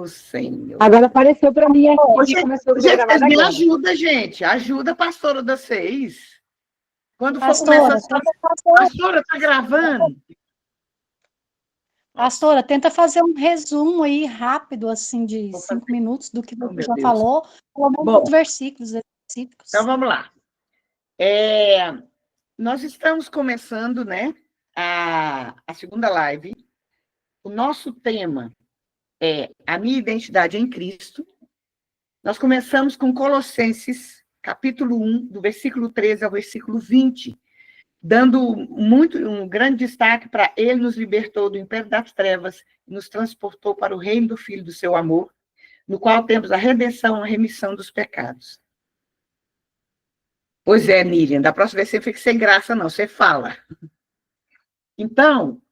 Senhor. Agora apareceu para mim aqui. Ô, gente, começou a gente, gravar vocês me agora. ajudam, gente. Ajuda a pastora das 6. Quando for Pastora, começar... Pastora, está gravando? Pastora, tenta fazer um resumo aí rápido, assim, de 5 minutos do que você meu já Deus. falou, pelo menos Bom, os versículos específicos. Então, vamos lá. Nós estamos começando, né, a segunda live. O nosso tema é a minha identidade em Cristo. Nós começamos com Colossenses, capítulo 1, do versículo 13 ao versículo 20, dando um grande destaque para ele nos libertou do império das trevas e nos transportou para o reino do Filho do seu amor, no qual temos a redenção, a remissão dos pecados. Pois é, Miriam, da próxima vez você fica sem graça, não, você fala. Então,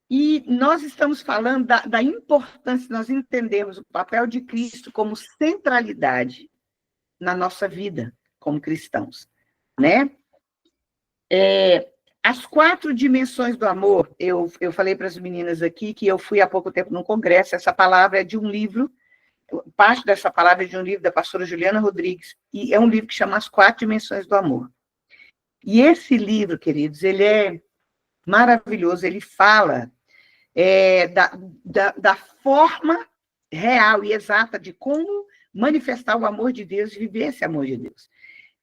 e nós estamos falando da importância de nós entendermos o papel de Cristo como centralidade na nossa vida como cristãos, né? As 4 dimensões do amor, eu falei para as meninas aqui que eu fui há pouco tempo num congresso, essa palavra é de um livro, parte dessa palavra é de um livro da pastora Juliana Rodrigues, e é um livro que chama As 4 Dimensões do Amor. E esse livro, queridos, ele é maravilhoso, ele fala da forma real e exata de como manifestar o amor de Deus e viver esse amor de Deus.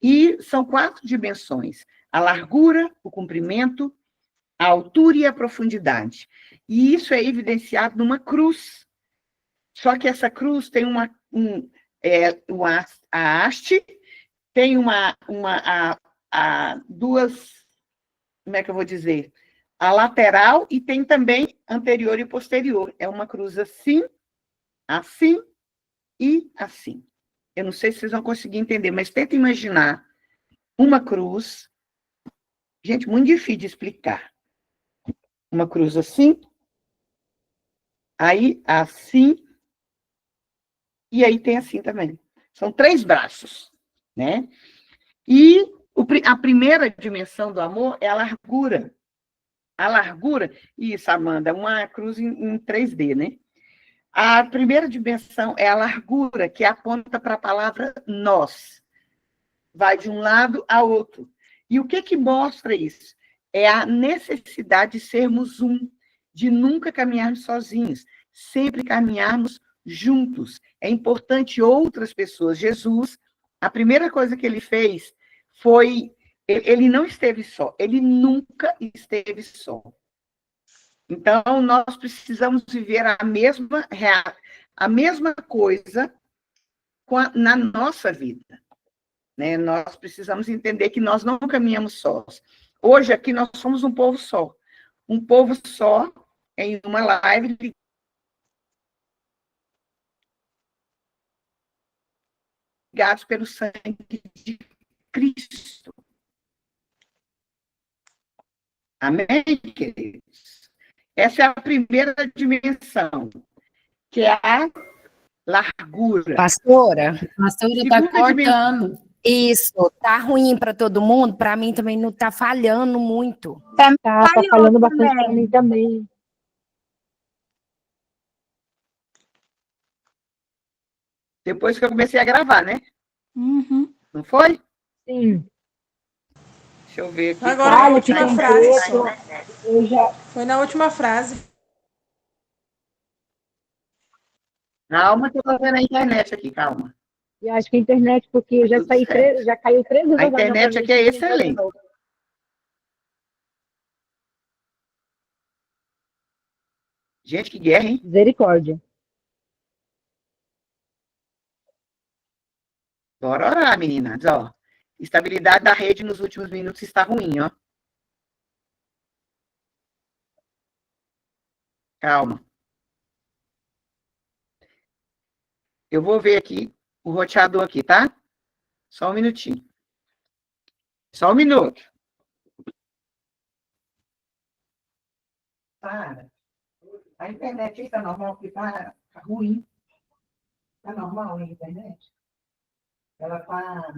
E são 4 dimensões: a largura, o comprimento, a altura e a profundidade. E isso é evidenciado numa cruz. Só que essa cruz tem a haste, tem duas, como é que eu vou dizer? A lateral e tem também anterior e posterior. É uma cruz assim, assim e assim. Eu não sei se vocês vão conseguir entender, mas tenta imaginar uma cruz. Gente, muito difícil de explicar. Uma cruz assim, aí assim, e aí tem assim também. São 3 braços, né? E a primeira dimensão do amor é a largura. A largura, isso, Amanda, uma cruz em 3D, né? A primeira dimensão é a largura, que aponta para a palavra nós. Vai de um lado ao outro. E o que mostra isso? É a necessidade de sermos um, de nunca caminharmos sozinhos, sempre caminharmos juntos. É importante outras pessoas. Jesus, a primeira coisa que ele fez foi... Ele não esteve só, ele nunca esteve só. Então, nós precisamos viver a mesma coisa na nossa vida. Né? Nós precisamos entender que nós não caminhamos sós. Hoje, aqui, nós somos um povo só. Um povo só, em uma live ligados pelo sangue de Cristo. Amém, queridos? Essa é a primeira dimensão, que é a largura. Pastora, está cortando. Isso, tá ruim para todo mundo, para mim também não tá falhando muito. Tá falhando bastante para mim também. Depois que eu comecei a gravar, né? Uhum. Não foi? Sim. Deixa eu ver aqui. Agora, a última frase. Foi na última frase. Calma, que eu tô vendo a internet aqui, calma. E acho que a internet, porque eu já caiu 3 vezes. A internet aqui é excelente. Gente, que guerra, hein? Misericórdia. Bora orar, meninas, ó. Estabilidade da rede nos últimos minutos está ruim, ó. Calma. Eu vou ver aqui o roteador aqui, tá? Só um minutinho. Só um minuto. Para. A internet aí tá normal, porque tá ruim. Tá normal a internet? Ela tá...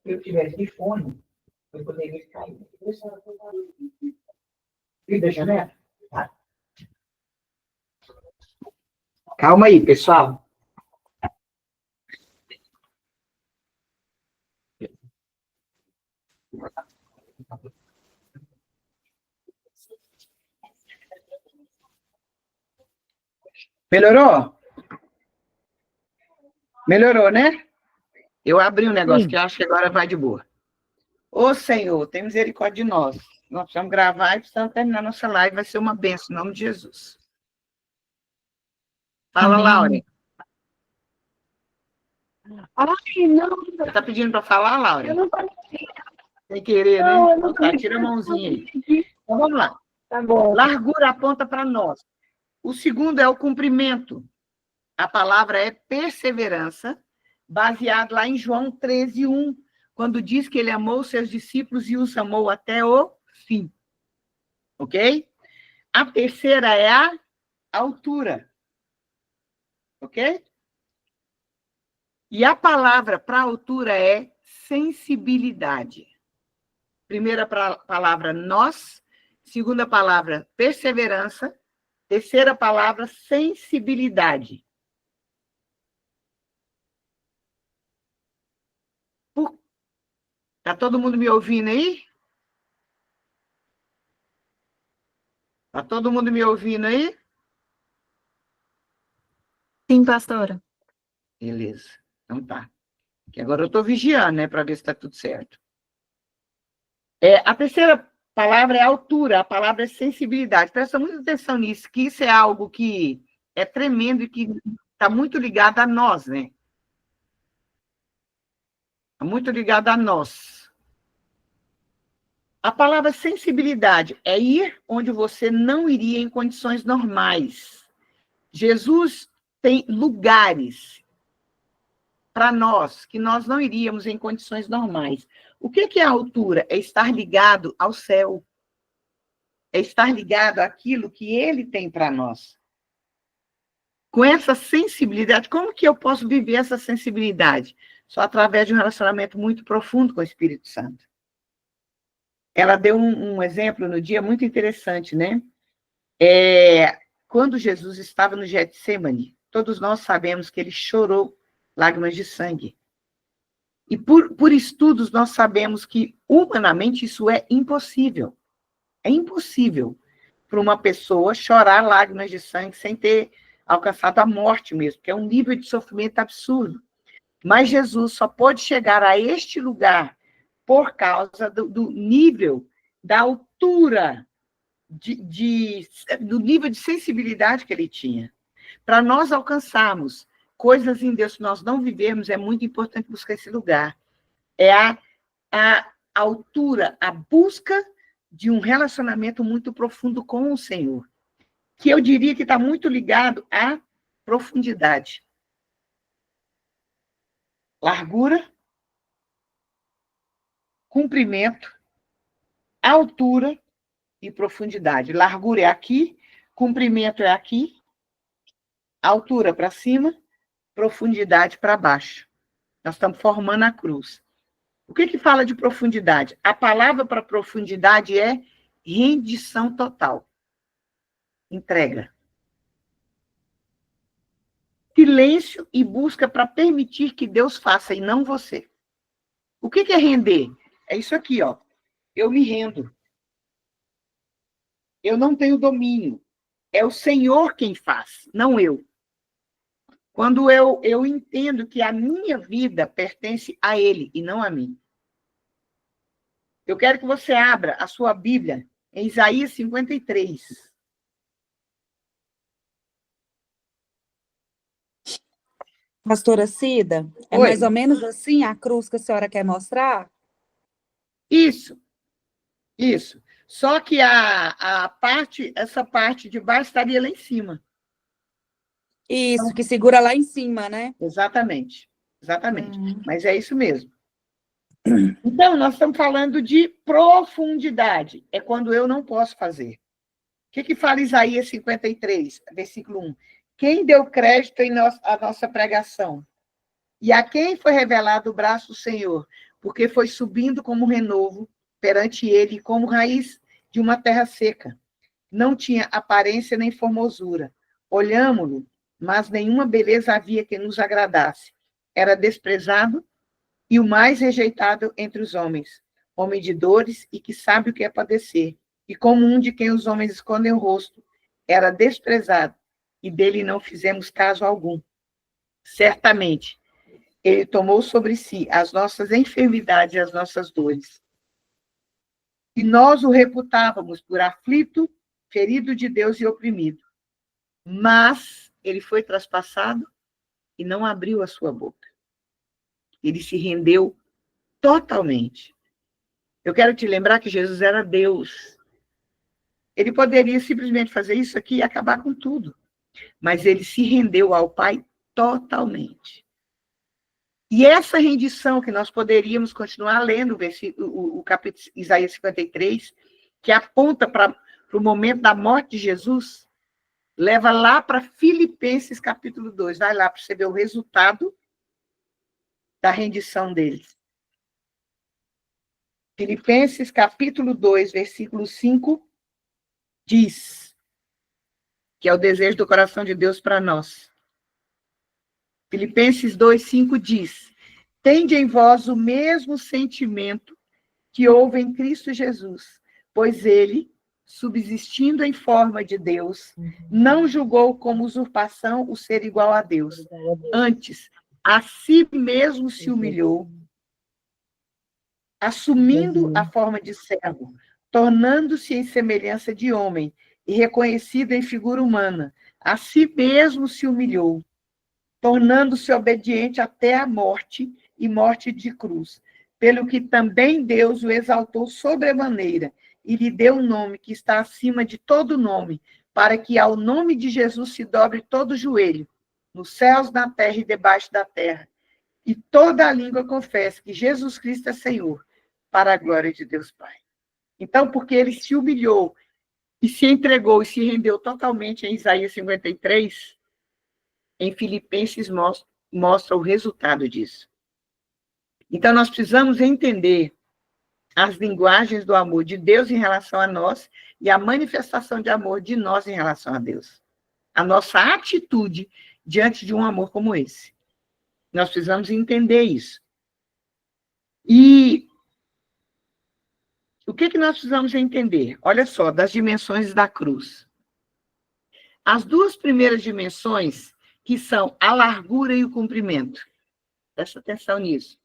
Se eu tivesse de fone, Eu poderia cair. Deixa, né? Tá. Calma aí, pessoal. Melhorou? Melhorou, né? Eu abri um negócio que eu acho que agora vai de boa. Ô, Senhor, tem misericórdia de nós. Nós precisamos gravar e precisamos terminar nossa live. Vai ser uma bênção, em nome de Jesus. Fala, Amém. Laura. Ai, não, Você está pedindo para falar, Laura? eu não tô Sem querer, não, né? eu não Então, tá, tô tira a mãozinha aí. aqui. Então, vamos lá. Tá bom. Largura aponta para nós. O segundo é o cumprimento. A palavra é perseverança, baseado lá em João 13:1, quando diz que ele amou os seus discípulos e os amou até o fim. Ok? A terceira é a altura. Ok? E a palavra para altura é sensibilidade. Primeira palavra, nós. Segunda palavra, perseverança. Terceira palavra, sensibilidade. Tá todo mundo me ouvindo aí? Tá todo mundo me ouvindo aí? Sim, pastora. Beleza. Então tá. Que agora eu estou vigiando, né, para ver se está tudo certo. A terceira palavra é altura, a palavra é sensibilidade. Presta muita atenção nisso, que isso é algo que é tremendo e que está muito ligado a nós, né? Está muito ligado a nós. A palavra sensibilidade é ir onde você não iria em condições normais. Jesus tem lugares para nós que nós não iríamos em condições normais. O que é a altura? É estar ligado ao céu. É estar ligado àquilo que ele tem para nós. Com essa sensibilidade, como que eu posso viver essa sensibilidade? Só através de um relacionamento muito profundo com o Espírito Santo. Ela deu um exemplo no dia muito interessante, né? Quando Jesus estava no Getsêmani, todos nós sabemos que ele chorou lágrimas de sangue. E por estudos nós sabemos que, humanamente, isso é impossível. É impossível para uma pessoa chorar lágrimas de sangue sem ter alcançado a morte mesmo, que é um nível de sofrimento absurdo. Mas Jesus só pôde chegar a este lugar por causa do nível, da altura, do nível de sensibilidade que ele tinha. Para nós alcançarmos coisas em Deus que nós não vivermos, é muito importante buscar esse lugar. É a altura, a busca de um relacionamento muito profundo com o Senhor, que eu diria que está muito ligado à profundidade. Largura, comprimento, altura e profundidade. Largura é aqui, comprimento é aqui, altura para cima, profundidade para baixo. Nós estamos formando a cruz. O que fala de profundidade? A palavra para profundidade é rendição total. Entrega. Silêncio e busca para permitir que Deus faça e não você. O que é render? É isso aqui, ó. Eu me rendo. Eu não tenho domínio. É o Senhor quem faz, não eu. Quando eu entendo que a minha vida pertence a Ele e não a mim. Eu quero que você abra a sua Bíblia em Isaías 53. Pastora Cida, é Oi. mais ou menos assim a cruz que a senhora quer mostrar? Isso. Só que essa parte de baixo estaria lá em cima. Isso, que segura lá em cima, né? Exatamente. Mas é isso mesmo. Então, nós estamos falando de profundidade. É quando eu não posso fazer. O que fala Isaías 53, versículo 1? Quem deu crédito à nossa pregação? E a quem foi revelado o braço do Senhor? Porque foi subindo como renovo perante ele como raiz de uma terra seca. Não tinha aparência nem formosura. Olhámo-lo, mas nenhuma beleza havia que nos agradasse. Era desprezado e o mais rejeitado entre os homens, homem de dores e que sabe o que é padecer. E como um de quem os homens escondem o rosto, era desprezado, e dele não fizemos caso algum. Certamente, ele tomou sobre si as nossas enfermidades e as nossas dores. E nós o reputávamos por aflito, ferido de Deus e oprimido. Mas ele foi traspassado e não abriu a sua boca. Ele se rendeu totalmente. Eu quero te lembrar que Jesus era Deus. Ele poderia simplesmente fazer isso aqui e acabar com tudo. Mas ele se rendeu ao Pai totalmente. E essa rendição que nós poderíamos continuar lendo o capítulo Isaías 53, que aponta para o momento da morte de Jesus, leva lá para Filipenses capítulo 2. Vai lá para você ver o resultado da rendição deles. Filipenses capítulo 2, versículo 5, diz que é o desejo do coração de Deus para nós. Filipenses 2:5 diz: tende em vós o mesmo sentimento que houve em Cristo Jesus, pois ele, subsistindo em forma de Deus, não julgou como usurpação o ser igual a Deus. Antes, a si mesmo se humilhou, assumindo a forma de servo, tornando-se em semelhança de homem e reconhecido em figura humana. A si mesmo se humilhou, tornando-se obediente até a morte e morte de cruz, pelo que também Deus o exaltou sobremaneira e lhe deu um nome que está acima de todo nome, para que ao nome de Jesus se dobre todo joelho, nos céus, na terra e debaixo da terra, e toda a língua confesse que Jesus Cristo é Senhor, para a glória de Deus Pai. Então, porque ele se humilhou e se entregou e se rendeu totalmente em Isaías 53, em Filipenses mostra o resultado disso. Então, nós precisamos entender as linguagens do amor de Deus em relação a nós e a manifestação de amor de nós em relação a Deus. A nossa atitude diante de um amor como esse. Nós precisamos entender isso. E o que nós precisamos entender? Olha só, das dimensões da cruz. As duas primeiras dimensões, que são a largura e o comprimento. Presta atenção nisso.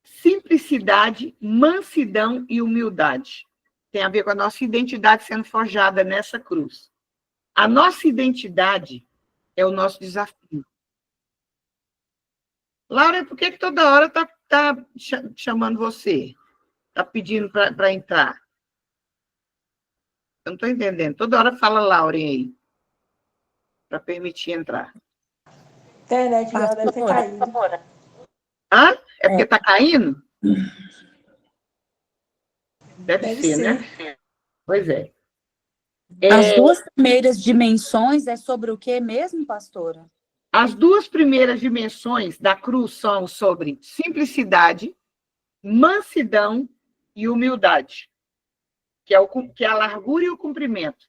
Simplicidade, mansidão e humildade. Tem a ver com a nossa identidade sendo forjada nessa cruz. A nossa identidade é o nosso desafio. Laura, por que toda hora está chamando você? Está pedindo para entrar? Eu não estou entendendo. Toda hora fala Lauren aí. Para permitir entrar. Internet já deve ter caído. Hã? É porque está caindo? Deve ser, né? Pois é. As duas primeiras dimensões é sobre o que mesmo, pastora? As duas primeiras dimensões da cruz são sobre simplicidade, mansidão e humildade, que é a largura e o comprimento.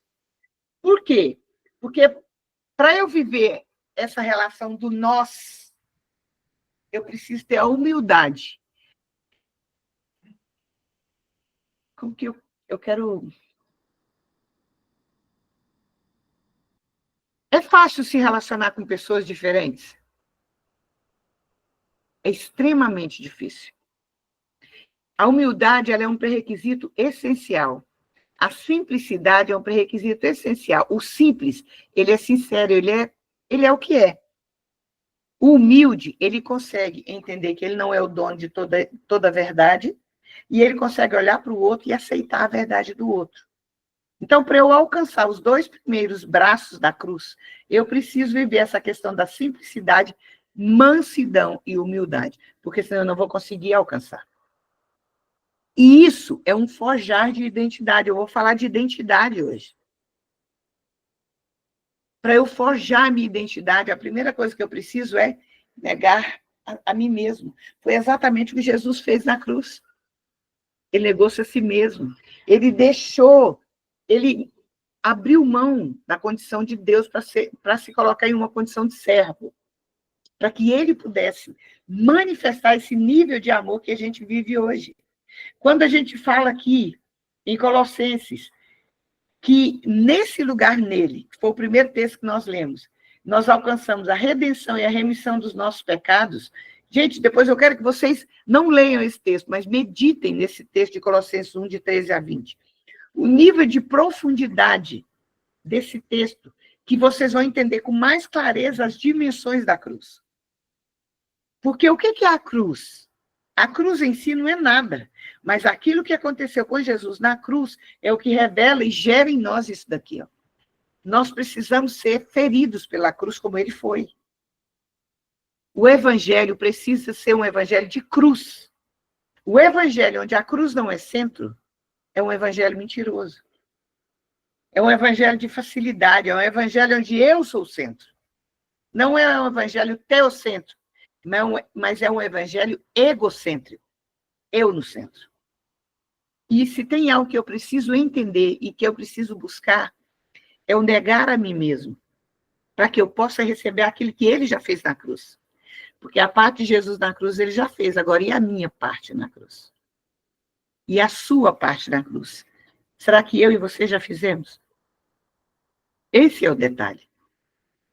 Por quê? Porque para eu viver essa relação do nós, eu preciso ter a humildade. Como que eu quero... É fácil se relacionar com pessoas diferentes? É extremamente difícil. A humildade ela é um pré-requisito essencial. A simplicidade é um pré-requisito essencial. O simples, ele é sincero, ele é o que é. O humilde, ele consegue entender que ele não é o dono de toda a verdade, e ele consegue olhar para o outro e aceitar a verdade do outro. Então, para eu alcançar os dois primeiros braços da cruz, eu preciso viver essa questão da simplicidade, mansidão e humildade, porque senão eu não vou conseguir alcançar. E isso é um forjar de identidade. Eu vou falar de identidade hoje. Para eu forjar a minha identidade, a primeira coisa que eu preciso é negar a mim mesmo. Foi exatamente o que Jesus fez na cruz. Ele negou-se a si mesmo. Ele abriu mão da condição de Deus para se colocar em uma condição de servo, para que ele pudesse manifestar esse nível de amor que a gente vive hoje. Quando a gente fala aqui, em Colossenses, que nesse lugar nele, que foi o primeiro texto que nós lemos, nós alcançamos a redenção e a remissão dos nossos pecados. Gente, depois eu quero que vocês não leiam esse texto, mas meditem nesse texto de Colossenses 1, de 13 a 20. O nível de profundidade desse texto, que vocês vão entender com mais clareza as dimensões da cruz. Porque o que é a cruz? A cruz em si não é nada, mas aquilo que aconteceu com Jesus na cruz é o que revela e gera em nós isso daqui, ó. Nós precisamos ser feridos pela cruz como ele foi. O evangelho precisa ser um evangelho de cruz. O evangelho onde a cruz não é centro é um evangelho mentiroso. É um evangelho de facilidade, é um evangelho onde eu sou o centro. Não é um evangelho teocêntrico, mas é um evangelho egocêntrico. Eu no centro. E se tem algo que eu preciso entender e que eu preciso buscar, é o negar a mim mesmo, para que eu possa receber aquilo que ele já fez na cruz. Porque a parte de Jesus na cruz ele já fez, agora e a minha parte na cruz? E a sua parte na cruz? Será que eu e você já fizemos? Esse é o detalhe.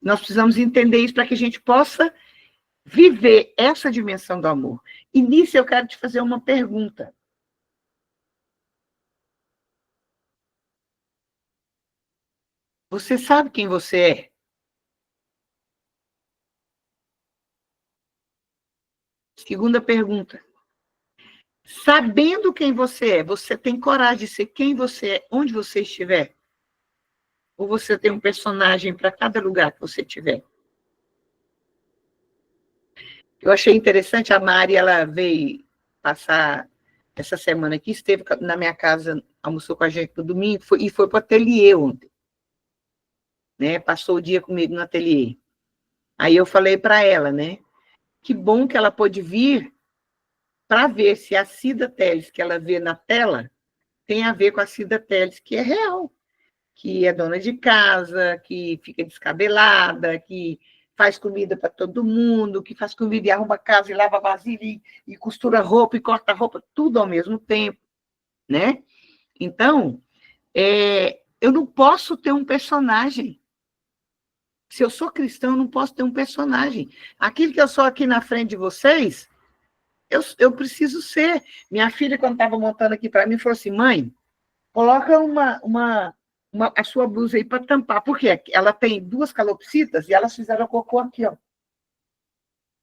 Nós precisamos entender isso para que a gente possa viver essa dimensão do amor. E nisso eu quero te fazer uma pergunta. Você sabe quem você é? Segunda pergunta. Sabendo quem você é, você tem coragem de ser quem você é, onde você estiver? Ou você tem um personagem para cada lugar que você estiver? Eu achei interessante, a Mari, ela veio passar essa semana aqui, esteve na minha casa, almoçou com a gente no domingo, e foi para o ateliê ontem. Né? Passou o dia comigo no ateliê. Aí eu falei para ela, né? Que bom que ela pôde vir para ver se a Cida Teles que ela vê na tela tem a ver com a Cida Teles que é real, que é dona de casa, que fica descabelada, que faz comida para todo mundo, que faz comida e arruma casa e lava vasilha e costura roupa e corta roupa, tudo ao mesmo tempo, né? Então, eu não posso ter um personagem. Se eu sou cristão, eu não posso ter um personagem. Aquilo que eu sou aqui na frente de vocês, eu preciso ser. Minha filha, quando estava montando aqui para mim, falou assim, mãe, coloca a sua blusa aí para tampar. Por quê? Ela tem 2 calopsitas e elas fizeram cocô aqui, ó.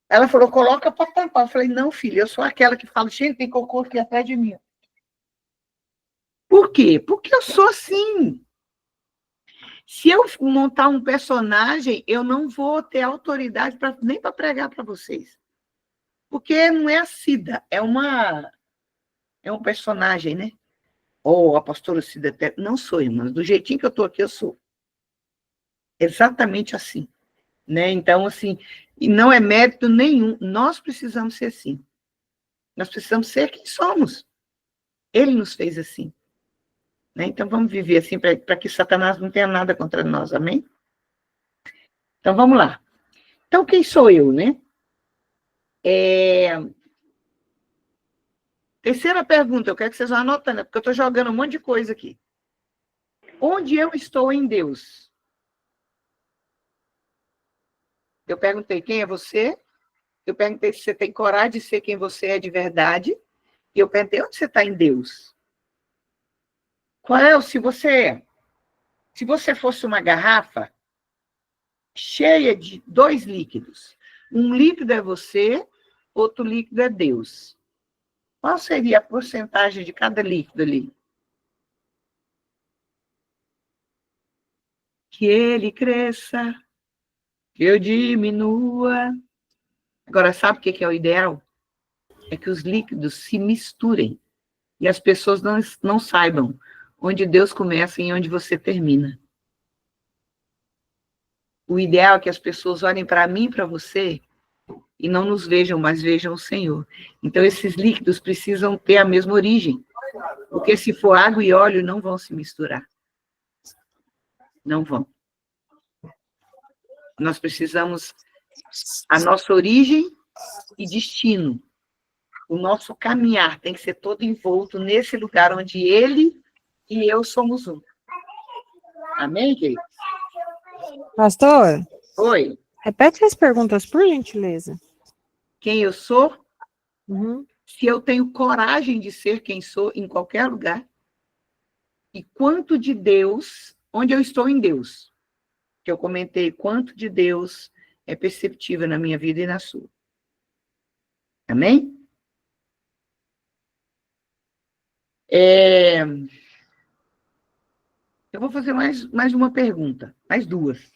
Ela falou, coloca para tampar. Eu falei, não, filha, eu sou aquela que fala, gente, tem cocô aqui atrás de mim. Por quê? Porque eu sou assim. Se eu montar um personagem, eu não vou ter autoridade nem para pregar para vocês. Porque não é a Cida, é um personagem, né? Ou a pastora Cida, não sou, irmãs. Do jeitinho que eu estou aqui, eu sou. Exatamente assim. Né? Então, assim, e não é mérito nenhum. Nós precisamos ser assim. Nós precisamos ser quem somos. Ele nos fez assim. Né? Então, vamos viver assim, para que Satanás não tenha nada contra nós, amém? Então, vamos lá. Então, quem sou eu, né? Terceira pergunta, eu quero que vocês vão anotando, porque eu estou jogando um monte de coisa aqui. Onde eu estou em Deus? Eu perguntei quem é você, eu perguntei se você tem coragem de ser quem você é de verdade, e eu perguntei onde você está em Deus. Qual é o se você fosse uma garrafa cheia de 2 líquidos, um líquido é você, outro líquido é Deus. Qual seria a porcentagem de cada líquido ali? Que ele cresça, que eu diminua. Agora, sabe o que é o ideal? É que os líquidos se misturem e as pessoas não saibam onde Deus começa e onde você termina. O ideal é que as pessoas olhem para mim e para você e não nos vejam, mas vejam o Senhor. Então, esses líquidos precisam ter a mesma origem, porque se for água e óleo, não vão se misturar. Não vão. Nós precisamos a nossa origem e destino. O nosso caminhar tem que ser todo envolto nesse lugar onde ele e eu somos um. Amém, querido? Pastor, Oi. repete as perguntas, por gentileza. Quem eu sou? Uhum. Se eu tenho coragem de ser quem sou em qualquer lugar? E quanto de Deus, onde eu estou em Deus? Que eu comentei, quanto de Deus é perceptível na minha vida e na sua. Amém? Eu vou fazer mais uma pergunta, mais duas.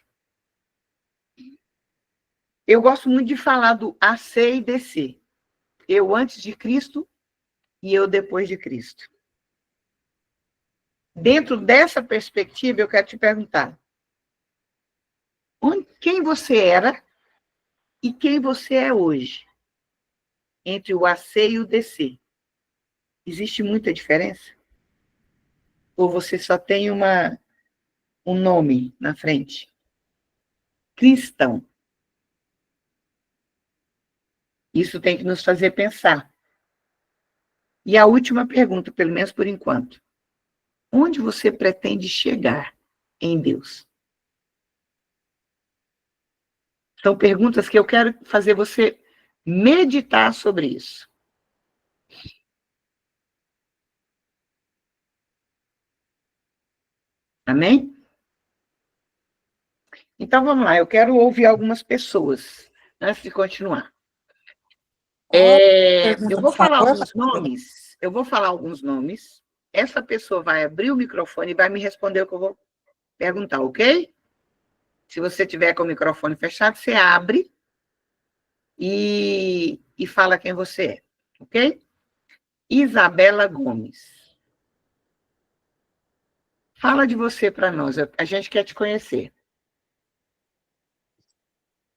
Eu gosto muito de falar do AC e DC. Eu antes de Cristo e eu depois de Cristo. Dentro dessa perspectiva, eu quero te perguntar: quem você era e quem você é hoje? Entre o AC e o DC. Existe muita diferença? Ou você só tem um nome na frente? Cristão. Isso tem que nos fazer pensar. E a última pergunta, pelo menos por enquanto. Onde você pretende chegar em Deus? São perguntas que eu quero fazer você meditar sobre isso. Amém? Então, vamos lá. Eu quero ouvir algumas pessoas, antes de continuar. Eu vou falar alguns nomes. Eu vou falar alguns nomes. Essa pessoa vai abrir o microfone e vai me responder o que eu vou perguntar, ok? Se você tiver com o microfone fechado, você abre e fala quem você é, ok? Isabela Gomes. Fala de você para nós. A gente quer te conhecer.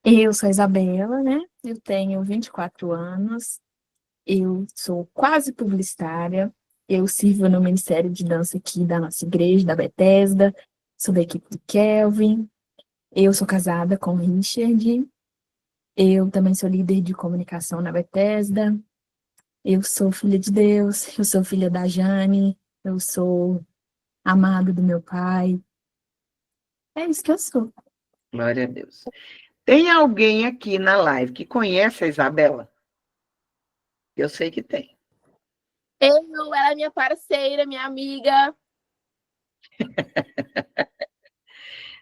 Eu sou a Isabela, né? Eu tenho 24 anos, eu sou quase publicitária, eu sirvo no Ministério de Dança aqui da nossa igreja, da Bethesda, sou da equipe do Kelvin, eu sou casada com o Richard, eu também sou líder de comunicação na Bethesda, eu sou filha de Deus, eu sou filha da Jane, eu sou amada do meu pai. É isso que eu sou. Glória a Deus. Tem alguém aqui na live que conhece a Isabela? Eu sei que tem. Ela é minha parceira, minha amiga.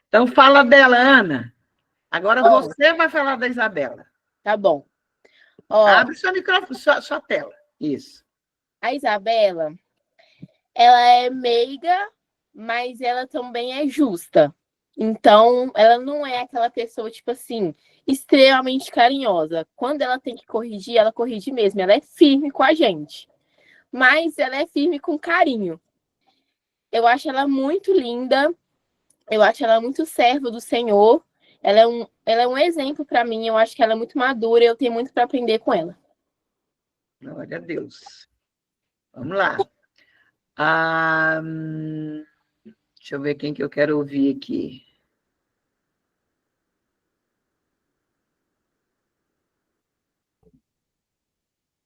Então, fala dela, Ana. Agora você vai falar da Isabela. Tá bom. Abre seu microfone, sua tela. Isso. A Isabela, ela é meiga, mas ela também é justa. Então, ela não é aquela pessoa, tipo assim, extremamente carinhosa. Quando ela tem que corrigir, ela corrige mesmo. Ela é firme com a gente. Mas ela é firme com carinho. Eu acho ela muito linda. Eu acho ela muito serva do Senhor. Ela é um exemplo para mim. Eu acho que ela é muito madura. Eu tenho muito para aprender com ela. Glória a Deus. Vamos lá. Deixa eu ver quem que eu quero ouvir aqui.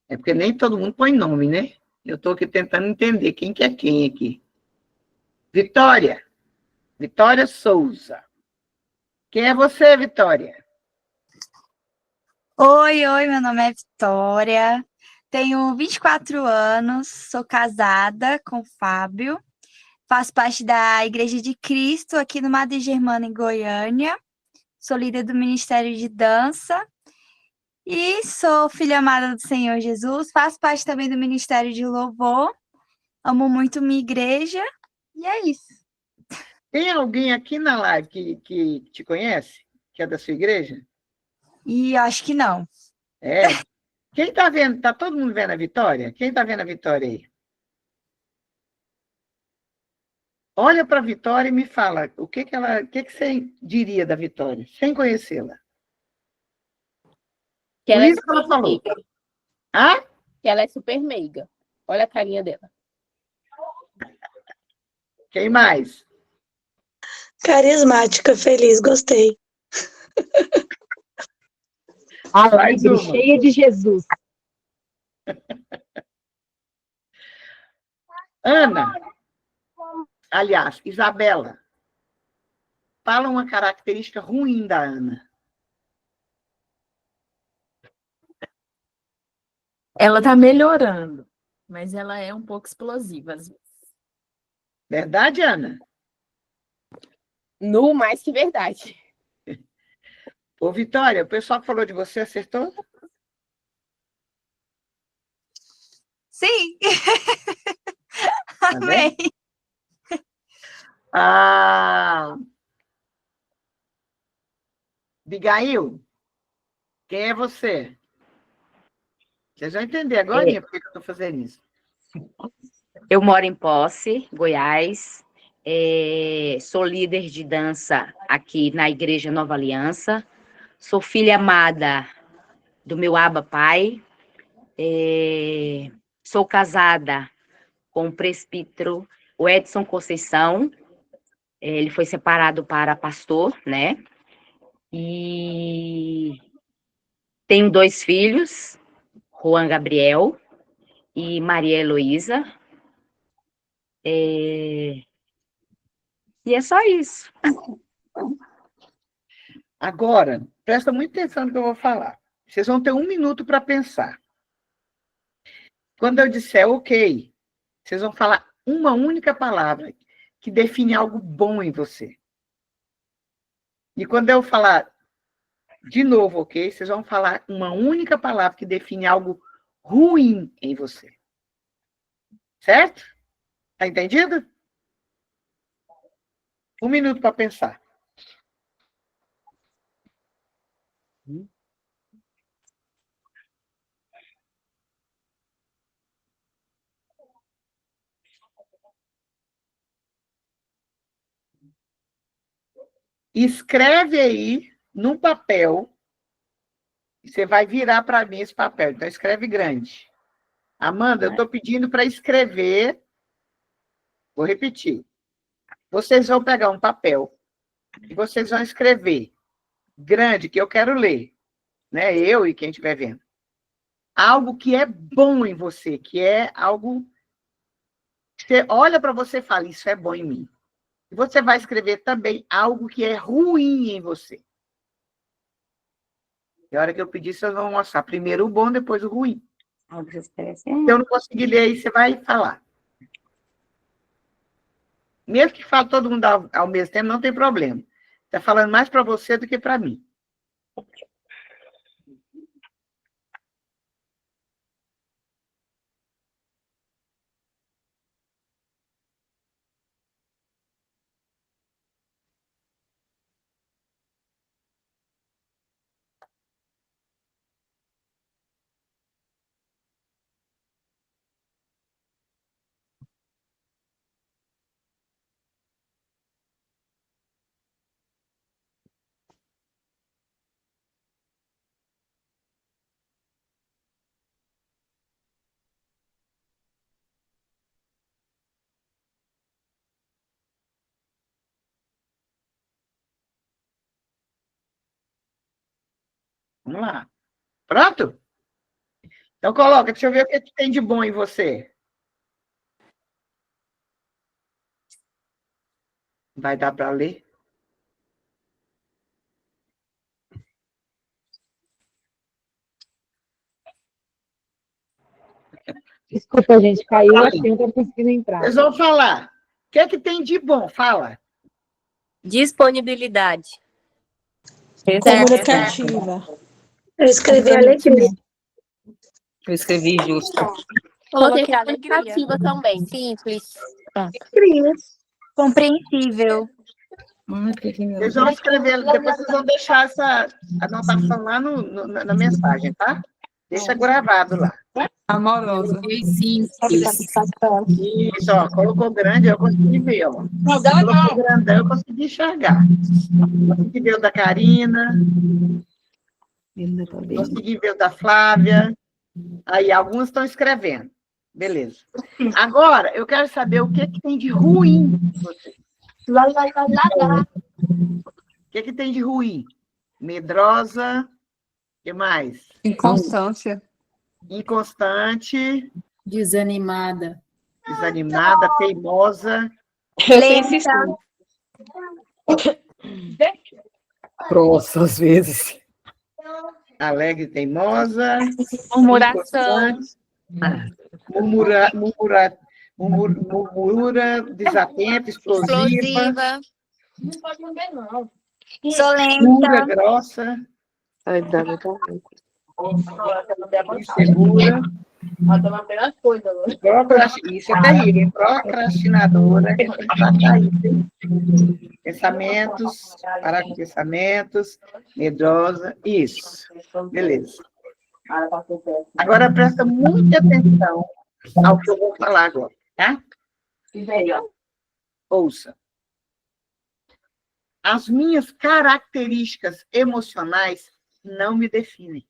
É porque nem todo mundo põe nome, né? Eu estou aqui tentando entender quem que é quem aqui. Vitória. Vitória Souza. Quem é você, Vitória? Oi, meu nome é Vitória, tenho 24 anos, sou casada com o Fábio, faço parte da Igreja de Cristo aqui no Madre Germana, em Goiânia, sou líder do Ministério de Dança e sou filha amada do Senhor Jesus, faço parte também do Ministério de Louvor, amo muito minha igreja e é isso. Tem alguém aqui na live que te conhece? Que é da sua igreja? E acho que não. É. Quem está vendo? Está todo mundo vendo a Vitória? Quem está vendo a Vitória aí? Olha para a Vitória e me fala o que você diria da Vitória, sem conhecê-la. Que ela Por é isso que ela super falou. meiga. Ah? Que ela é super meiga. Olha a carinha dela. Quem mais? Carismática, feliz, gostei. Mais Alegre, uma. cheia de Jesus. Ana. Aliás, Isabela. Fala uma característica ruim da Ana. Ela tá melhorando, mas ela é um pouco explosiva às vezes. Verdade, Ana? No mais que verdade. Ô, Vitória, o pessoal que falou de você acertou? Sim. Tá vendo? Amém. Ah, Abigail, quem é você? Vocês vão entender agora por que eu estou fazendo isso. Eu moro em Posse, Goiás. Sou líder de dança aqui na Igreja Nova Aliança. Sou filha amada do meu Abba Pai. Sou casada com o presbítero o Edson Conceição. Ele foi separado para pastor, né? E tenho 2 filhos, Juan Gabriel e Maria Heloísa. E é só isso. Agora, presta muita atenção no que eu vou falar. Vocês vão ter 1 minuto para pensar. Quando eu disser ok, vocês vão falar uma única palavra que define algo bom em você. E quando eu falar de novo ok, vocês vão falar uma única palavra que define algo ruim em você. Certo? Tá entendido? 1 minuto para pensar. Escreve aí num papel. Você vai virar para mim esse papel. Então, escreve grande. Amanda, eu estou pedindo para escrever. Vou repetir. Vocês vão pegar um papel e vocês vão escrever grande, que eu quero ler. Né? Eu e quem estiver vendo. Algo que é bom em você, que é algo... Você olha para você e fala, isso é bom em mim. E você vai escrever também algo que é ruim em você. E a hora que eu pedir, vocês vão mostrar primeiro o bom, depois o ruim. Se eu não conseguir ler aí, você vai falar. Mesmo que fale todo mundo ao mesmo tempo, não tem problema. Está falando mais para você do que para mim. Vamos lá. Pronto? Então coloca, deixa eu ver o que tem de bom em você. Vai dar para ler? Desculpa, gente, caiu aqui, não estou conseguindo entrar. Vocês vão falar. O que é que tem de bom? Fala. Disponibilidade. Comunicativa. Eu escrevi alegria. Eu escrevi justo. Coloquei Coloquei alegria. comunicativa também. Simples. Compreensível. Vocês vão escrever, depois vocês vão deixar essa anotação lá na mensagem, tá? Deixa gravado lá. Amorosa. Isso, ó, colocou grande, eu consegui ver, ó. Colocou grandão, eu consegui enxergar. Consegui ver o da Karina. Consegui ver o da Flávia. Aí, alguns estão escrevendo. Beleza. Agora, eu quero saber o que tem de ruim em você. O que tem de ruim? Medrosa. O que mais? Inconstância. Inconstante. Desanimada. Desanimada, teimosa. Grossa, às vezes. Alegre e teimosa. Murmuração. Murmura, desatenta, explosiva. Dura, grossa. Insegura. Isso é terrível, hein? Procrastinadora. Pensamentos, parar com pensamentos, medrosa. Isso. Beleza. Agora presta muita atenção ao que eu vou falar agora, tá? Ouça. As minhas características emocionais não me definem.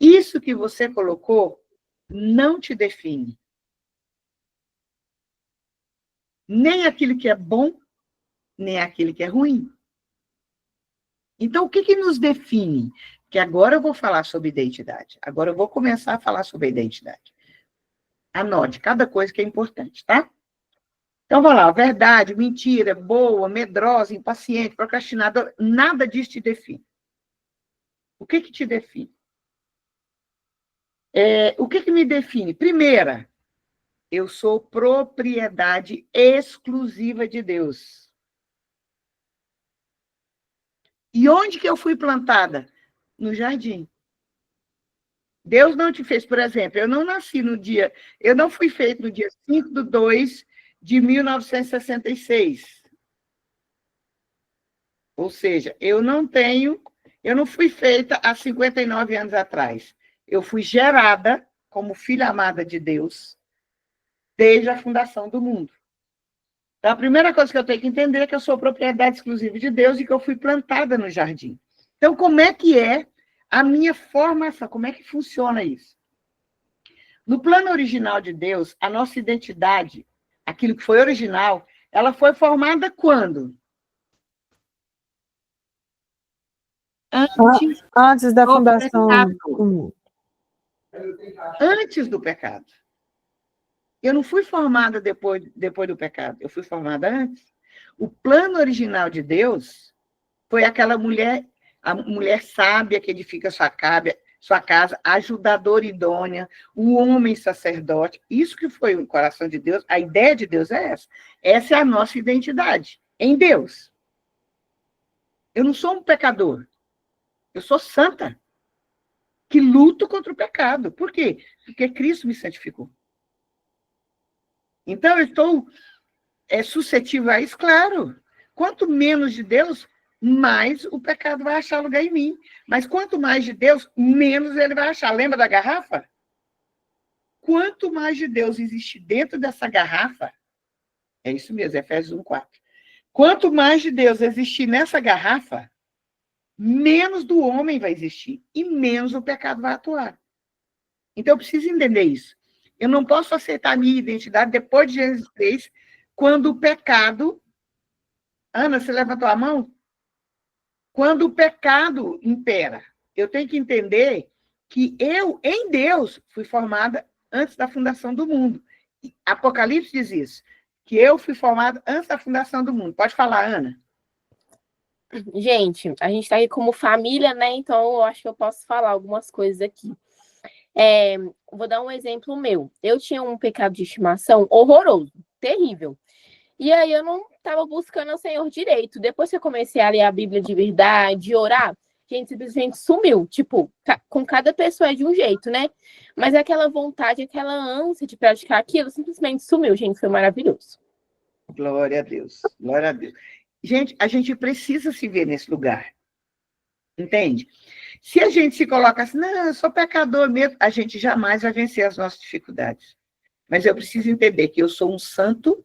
Isso que você colocou não te define. Nem aquilo que é bom, nem aquilo que é ruim. Então, o que nos define? Que agora eu vou falar sobre identidade. Agora eu vou começar a falar sobre a identidade. Anote cada coisa que é importante, tá? Então, vamos lá. Verdade, mentira, boa, medrosa, impaciente, procrastinadora, nada disso te define. O que te define? O que me define? Primeira, eu sou propriedade exclusiva de Deus. E onde que eu fui plantada? No jardim. Deus não te fez, por exemplo, eu não nasci no dia, eu não fui feito no dia 5/2/1966. Ou seja, eu não fui feita há 59 anos atrás. Eu fui gerada como filha amada de Deus desde a fundação do mundo. Então, a primeira coisa que eu tenho que entender é que eu sou propriedade exclusiva de Deus e que eu fui plantada no jardim. Então, como é que é a minha formação? Como é que funciona isso? No plano original de Deus, a nossa identidade, aquilo que foi original, ela foi formada quando? Antes da fundação do mundo. Antes do pecado. Eu não fui formada depois do pecado, eu fui formada antes. O plano original de Deus foi aquela mulher, a mulher sábia que edifica sua casa, ajudadora idônea, o homem sacerdote. Isso que foi o coração de Deus, a ideia de Deus é essa. Essa é a nossa identidade, em Deus. Eu não sou um pecador, eu sou santa, que luto contra o pecado. Por quê? Porque Cristo me santificou. Então, eu estou suscetível a isso, claro. Quanto menos de Deus, mais o pecado vai achar lugar em mim. Mas quanto mais de Deus, menos ele vai achar. Lembra da garrafa? Quanto mais de Deus existe dentro dessa garrafa, é isso mesmo, Efésios 1:4. Quanto mais de Deus existir nessa garrafa, menos do homem vai existir e menos o pecado vai atuar. Então, eu preciso entender isso. Eu não posso aceitar a minha identidade depois de Gênesis 3, quando o pecado... Ana, você levantou a mão? Quando o pecado impera. Eu tenho que entender que eu, em Deus, fui formada antes da fundação do mundo. Apocalipse diz isso, que eu fui formada antes da fundação do mundo. Pode falar, Ana. Gente, a gente está aqui como família, né? Então, eu acho que eu posso falar algumas coisas aqui. Vou dar um exemplo meu. Eu tinha um pecado de estimação horroroso, terrível. E aí eu não estava buscando o Senhor direito. Depois que eu comecei a ler a Bíblia de verdade, orar, gente, simplesmente sumiu. Tipo, com cada pessoa é de um jeito, né? Mas aquela vontade, aquela ânsia de praticar aquilo, simplesmente sumiu, gente. Foi maravilhoso. Glória a Deus. Glória a Deus. Gente, a gente precisa se ver nesse lugar. Entende? Se a gente se coloca assim, não, eu sou pecador mesmo, a gente jamais vai vencer as nossas dificuldades. Mas eu preciso entender que eu sou um santo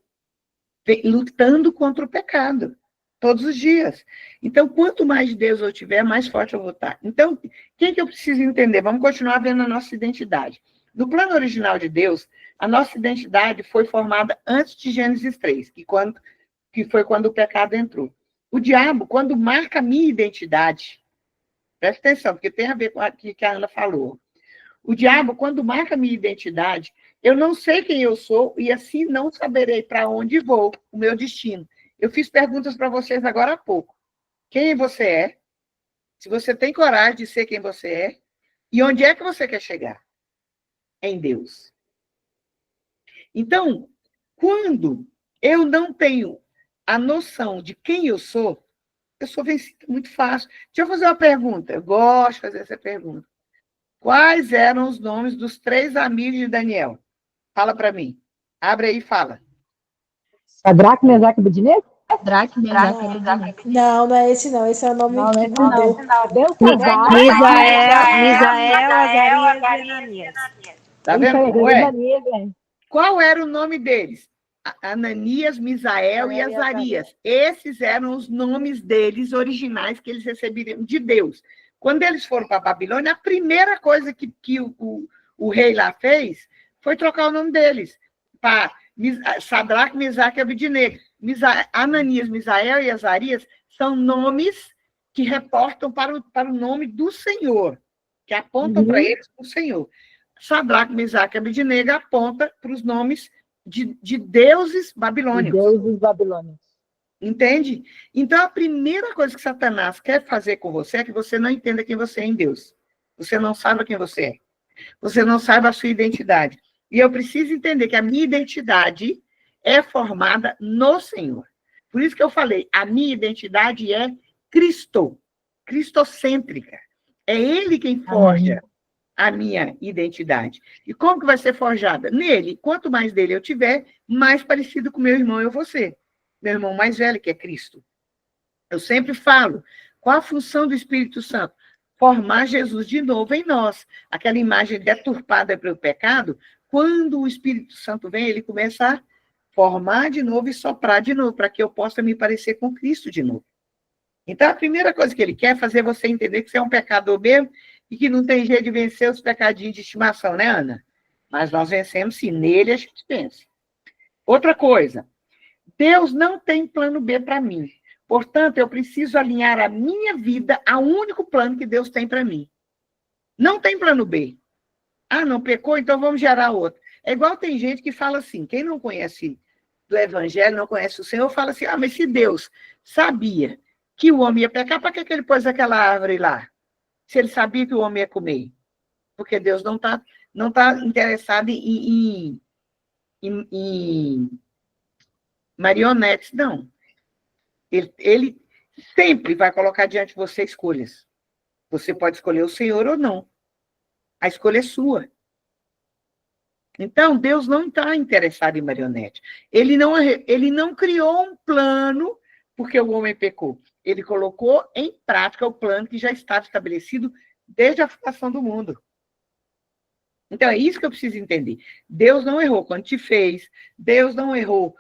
lutando contra o pecado. Todos os dias. Então, quanto mais de Deus eu tiver, mais forte eu vou estar. Então, quem que eu preciso entender? Vamos continuar vendo a nossa identidade. No plano original de Deus, a nossa identidade foi formada antes de Gênesis 3, que foi quando o pecado entrou. O diabo, quando marca a minha identidade, presta atenção, porque tem a ver com o que a Ana falou. O diabo, quando marca a minha identidade, eu não sei quem eu sou e assim não saberei para onde vou, o meu destino. Eu fiz perguntas para vocês agora há pouco. Quem você é? Se você tem coragem de ser quem você é? E onde é que você quer chegar? Em Deus. Então, quando eu não tenho a noção de quem eu sou vencida muito fácil. Deixa eu fazer uma pergunta. Eu gosto de fazer essa pergunta. Quais eram os nomes dos 3 amigos de Daniel? Fala para mim. Abre aí e fala. Sadraque, Mesaque e Abednego? Sadraque, Mesaque e Abednego. Não, não é esse não. Esse é o nome Não, que esse não. Deus. Misael, Azarias e Ananias. Tá vendo como é? Ananias, Qual era o nome deles? Ananias, Misael e Azarias. Esses eram os nomes deles originais que eles receberam de Deus. Quando eles foram para a Babilônia, a primeira coisa que o rei lá fez foi trocar o nome deles para Sadraque, Mesaque e Abednego. Ananias, Misael e Azarias são nomes que reportam para o nome do Senhor, que apontam para eles o Senhor. Sadraque, Mesaque e Abednego aponta para os nomes de deuses babilônicos. Deuses babilônicos. Entende? Então, a primeira coisa que Satanás quer fazer com você é que você não entenda quem você é em Deus. Você não saiba quem você é. Você não saiba a sua identidade. E eu preciso entender que a minha identidade é formada no Senhor. Por isso que eu falei, a minha identidade é cristocêntrica. É Ele quem forja a minha identidade. E como que vai ser forjada? Nele. Quanto mais dele eu tiver, mais parecido com meu irmão eu vou ser. Meu irmão mais velho, que é Cristo. Eu sempre falo, qual a função do Espírito Santo? Formar Jesus de novo em nós. Aquela imagem deturpada pelo pecado, quando o Espírito Santo vem, ele começa a formar de novo e soprar de novo, para que eu possa me parecer com Cristo de novo. Então, a primeira coisa que ele quer é fazer você entender que você é um pecador mesmo e que não tem jeito de vencer os pecadinhos de estimação, né, Ana? Mas nós vencemos, sim, nele a gente vence. Outra coisa, Deus não tem plano B para mim. Portanto, eu preciso alinhar a minha vida ao único plano que Deus tem para mim. Não tem plano B. Ah, não pecou? Então vamos gerar outro. É igual tem gente que fala assim, quem não conhece do Evangelho, não conhece o Senhor, fala assim, mas se Deus sabia que o homem ia pecar, para que ele pôs aquela árvore lá? Se ele sabia que o homem ia comer? Porque Deus não tá interessado em marionetes, não. Ele sempre vai colocar diante de você escolhas. Você pode escolher o Senhor ou não. A escolha é sua. Então, Deus não está interessado em marionete. Ele não criou um plano porque o homem pecou. Ele colocou em prática o plano que já estava estabelecido desde a fundação do mundo. Então, é isso que eu preciso entender. Deus não errou quando te fez. Deus não errou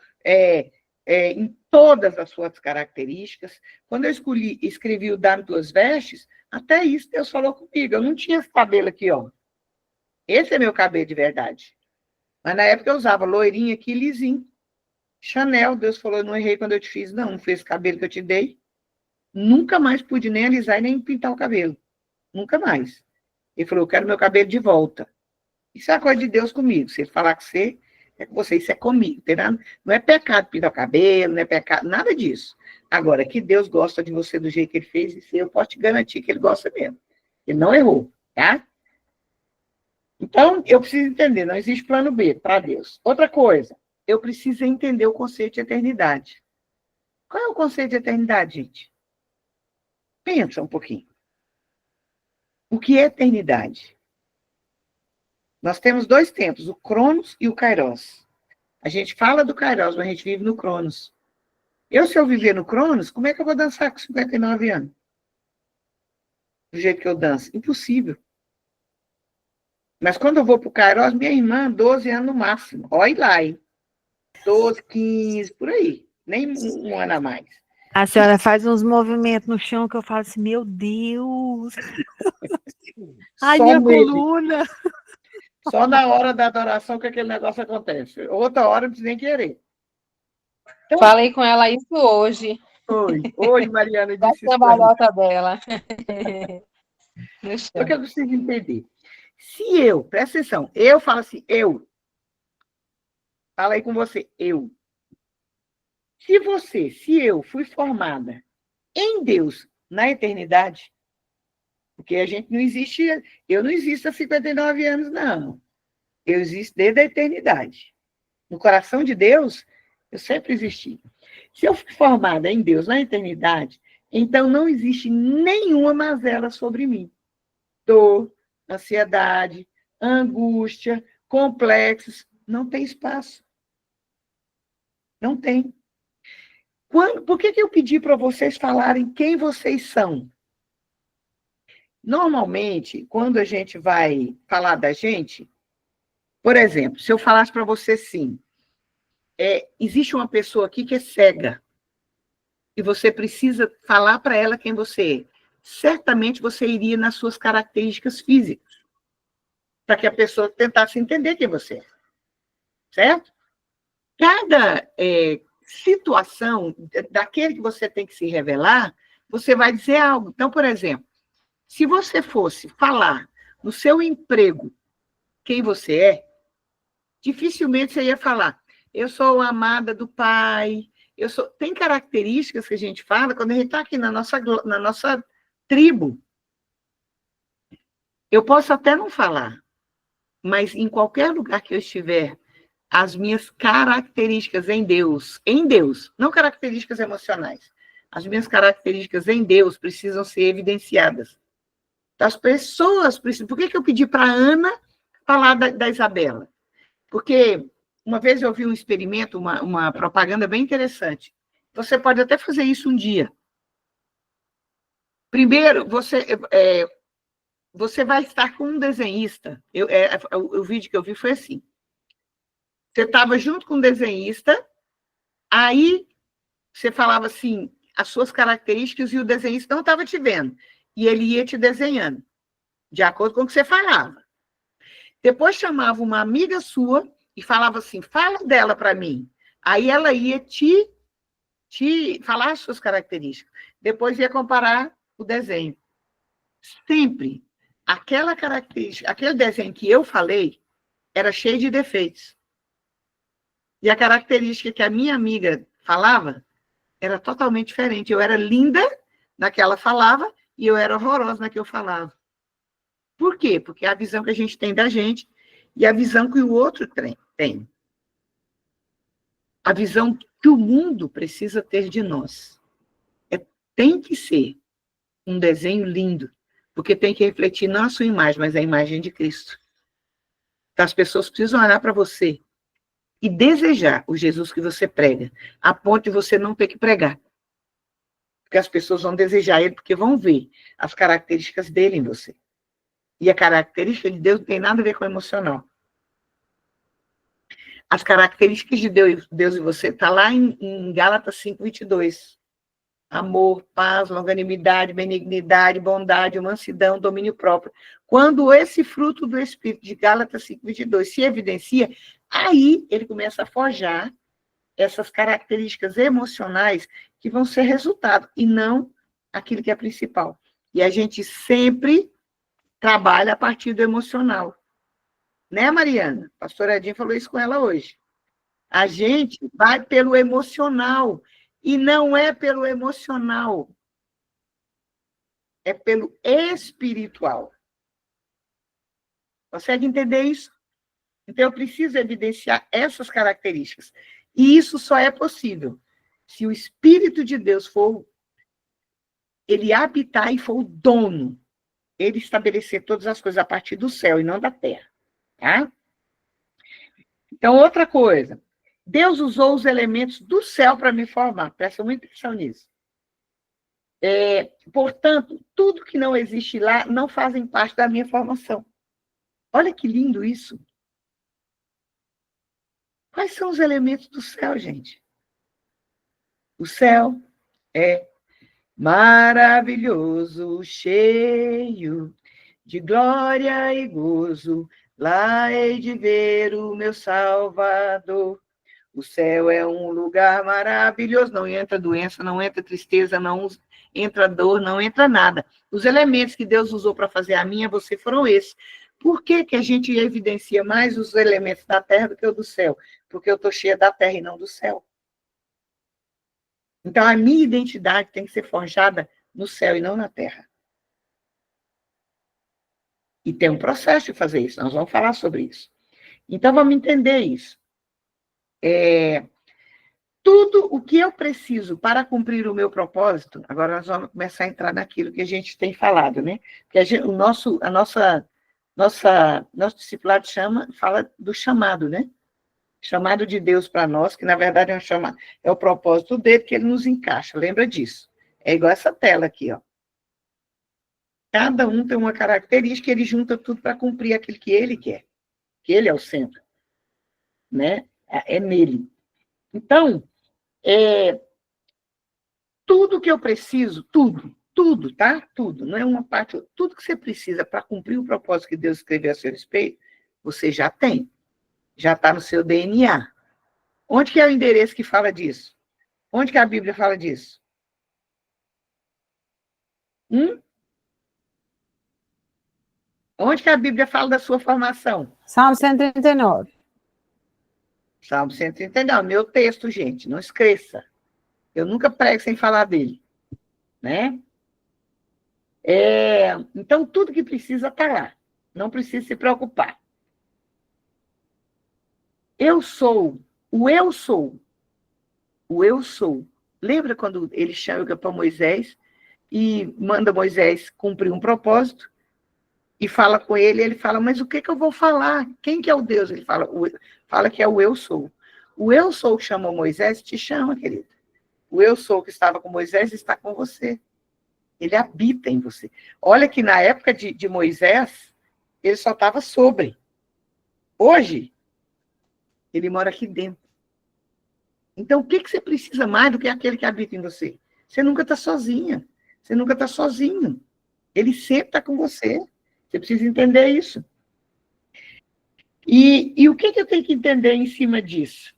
em todas as suas características. Quando eu escrevi o Dá-me Tuas Vestes, até isso Deus falou comigo. Eu não tinha esse cabelo aqui, ó. Esse é meu cabelo de verdade. Mas na época eu usava loirinho aqui, lisinho. Chanel, Deus falou, não errei quando eu te fiz, não fez o cabelo que eu te dei. Nunca mais pude nem alisar e nem pintar o cabelo. Nunca mais. Ele falou, eu quero meu cabelo de volta. Isso é a coisa de Deus comigo. Se ele falar com você, é com você, isso é comigo. Não é pecado pintar o cabelo, não é pecado, nada disso. Agora, que Deus gosta de você do jeito que ele fez, isso eu posso te garantir que ele gosta mesmo. Ele não errou, tá? Então, eu preciso entender, não existe plano B para Deus. Outra coisa, eu preciso entender o conceito de eternidade. Qual é o conceito de eternidade, gente? Pensa um pouquinho. O que é eternidade? Nós temos 2 tempos, o Cronos e o Kairos. A gente fala do Kairos, mas a gente vive no Cronos. Se eu viver no Cronos, como é que eu vou dançar com 59 anos? Do jeito que eu danço? Impossível. Mas quando eu vou para o Kairos, minha irmã, 12 anos no máximo. Olha lá, hein? 12, 15, por aí. Nem um ano a mais. A senhora faz uns movimentos no chão que eu falo assim, meu Deus. Ai, Só minha nele. coluna. Só na hora da adoração que aquele negócio acontece. Outra hora não precisa nem querer. Então, Falei com ela isso hoje. Oi, Mariana, Da disse isso pra mim. cambalhota dela. No O chão. que eu preciso entender? Se eu, presta atenção, eu falo assim, fala aí com você, eu. Se eu fui formada em Deus na eternidade, porque a gente não existe, eu não existo há 59 anos, não. Eu existo desde a eternidade. No coração de Deus, eu sempre existi. Se eu fui formada em Deus na eternidade, então não existe nenhuma mazela sobre mim. Dor, ansiedade, angústia, complexos, não tem espaço. Não tem. Por que eu pedi para vocês falarem quem vocês são? Normalmente, quando a gente vai falar da gente, por exemplo, se eu falasse para você assim, existe uma pessoa aqui que é cega, e você precisa falar para ela quem você é. Certamente você iria nas suas características físicas, para que a pessoa tentasse entender quem você é. Certo? Cada situação daquele que você tem que se revelar, você vai dizer algo. Então, por exemplo, se você fosse falar no seu emprego quem você é, dificilmente você ia falar, eu sou a amada do pai, Tem características que a gente fala quando a gente está aqui na nossa tribo. Eu posso até não falar, mas em qualquer lugar que eu estiver, as minhas características em Deus, não características emocionais, as minhas características em Deus precisam ser evidenciadas. As pessoas precisam... Por que eu pedi para a Ana falar da Isabela? Porque uma vez eu vi um experimento, uma propaganda bem interessante. Você pode até fazer isso um dia. Primeiro, você vai estar com um desenhista. O vídeo que eu vi foi assim. Você estava junto com um desenhista, aí você falava assim, as suas características, e o desenhista não estava te vendo. E ele ia te desenhando, de acordo com o que você falava. Depois chamava uma amiga sua e falava assim, fala dela para mim. Aí ela ia te falar as suas características. Depois ia comparar o desenho. Sempre, aquela característica, aquele desenho que eu falei, era cheio de defeitos. E a característica que a minha amiga falava era totalmente diferente. Eu era linda na que ela falava e eu era horrorosa na que eu falava. Por quê? Porque é a visão que a gente tem da gente e a visão que o outro tem. A visão que o mundo precisa ter de nós. Tem que ser um desenho lindo, porque tem que refletir não a sua imagem, mas a imagem de Cristo. Então, as pessoas precisam olhar para você e desejar o Jesus que você prega, a ponto de você não ter que pregar. Porque as pessoas vão desejar ele, porque vão ver as características dele em você. E a característica de Deus não tem nada a ver com o emocional. As características de Deus em você está lá em Gálatas 5:22. Amor, paz, longanimidade, benignidade, bondade, mansidão, domínio próprio. Quando esse fruto do Espírito de Gálatas 5:22 se evidencia, aí ele começa a forjar essas características emocionais que vão ser resultado, e não aquilo que é principal. E a gente sempre trabalha a partir do emocional. Né, Mariana? A pastora Edinha falou isso com ela hoje. A gente vai pelo emocional, e não é pelo emocional. É pelo espiritual. Consegue entender isso? Então, eu preciso evidenciar essas características. E isso só é possível se o Espírito de Deus ele habitar e for o dono, ele estabelecer todas as coisas a partir do céu e não da terra. Tá? Então, outra coisa. Deus usou os elementos do céu para me formar. Presta muita atenção nisso. Portanto, tudo que não existe lá não fazem parte da minha formação. Olha que lindo isso. Quais são os elementos do céu, gente? O céu É maravilhoso, cheio de glória e gozo, lá hei de ver o meu Salvador. O céu é um lugar maravilhoso, não entra doença, não entra tristeza, não entra dor, não entra nada. Os elementos que Deus usou para fazer a minha, você foram esses. Por que que a gente evidencia mais os elementos da terra do que o do céu? Porque eu estou cheia da terra e não do céu. Então, a minha identidade tem que ser forjada no céu e não na terra. E tem um processo de fazer isso, nós vamos falar sobre isso. Então, vamos entender isso. Tudo o que eu preciso para cumprir o meu propósito, agora nós vamos começar a entrar naquilo que a gente tem falado, né? Porque nosso discipulado fala do chamado, né? Chamado de Deus para nós, que na verdade é o propósito dele, que ele nos encaixa, lembra disso? É igual essa tela aqui, ó. Cada um tem uma característica, ele junta tudo para cumprir aquilo que ele quer, que ele é o centro, né? É nele. Então, tudo que eu preciso, tudo, tá? Tudo, não é uma parte, tudo que você precisa para cumprir o propósito que Deus escreveu a seu respeito, você já tem, já está no seu DNA. Onde que é o endereço que fala disso? Onde que a Bíblia fala disso? Onde que a Bíblia fala da sua formação? Salmo 139. Salmo 139, meu texto, gente, não esqueça. Eu nunca prego sem falar dele, né? Então, tudo que precisa está lá. Não precisa se preocupar. Eu sou. O eu sou. O eu sou. Lembra quando ele chama para Moisés e manda Moisés cumprir um propósito e fala com ele, ele fala, mas o que eu vou falar? Quem que é o Deus? Ele fala que é o eu sou. O eu sou que chamou Moisés, te chama, querido. O eu sou que estava com Moisés está com você. Ele habita em você. Olha que na época de Moisés, ele só estava sobre. Hoje, ele mora aqui dentro. Então, o que você precisa mais do que aquele que habita em você? Você nunca está sozinha. Você nunca está sozinho. Ele sempre está com você. Você precisa entender isso. E o que eu tenho que entender em cima disso?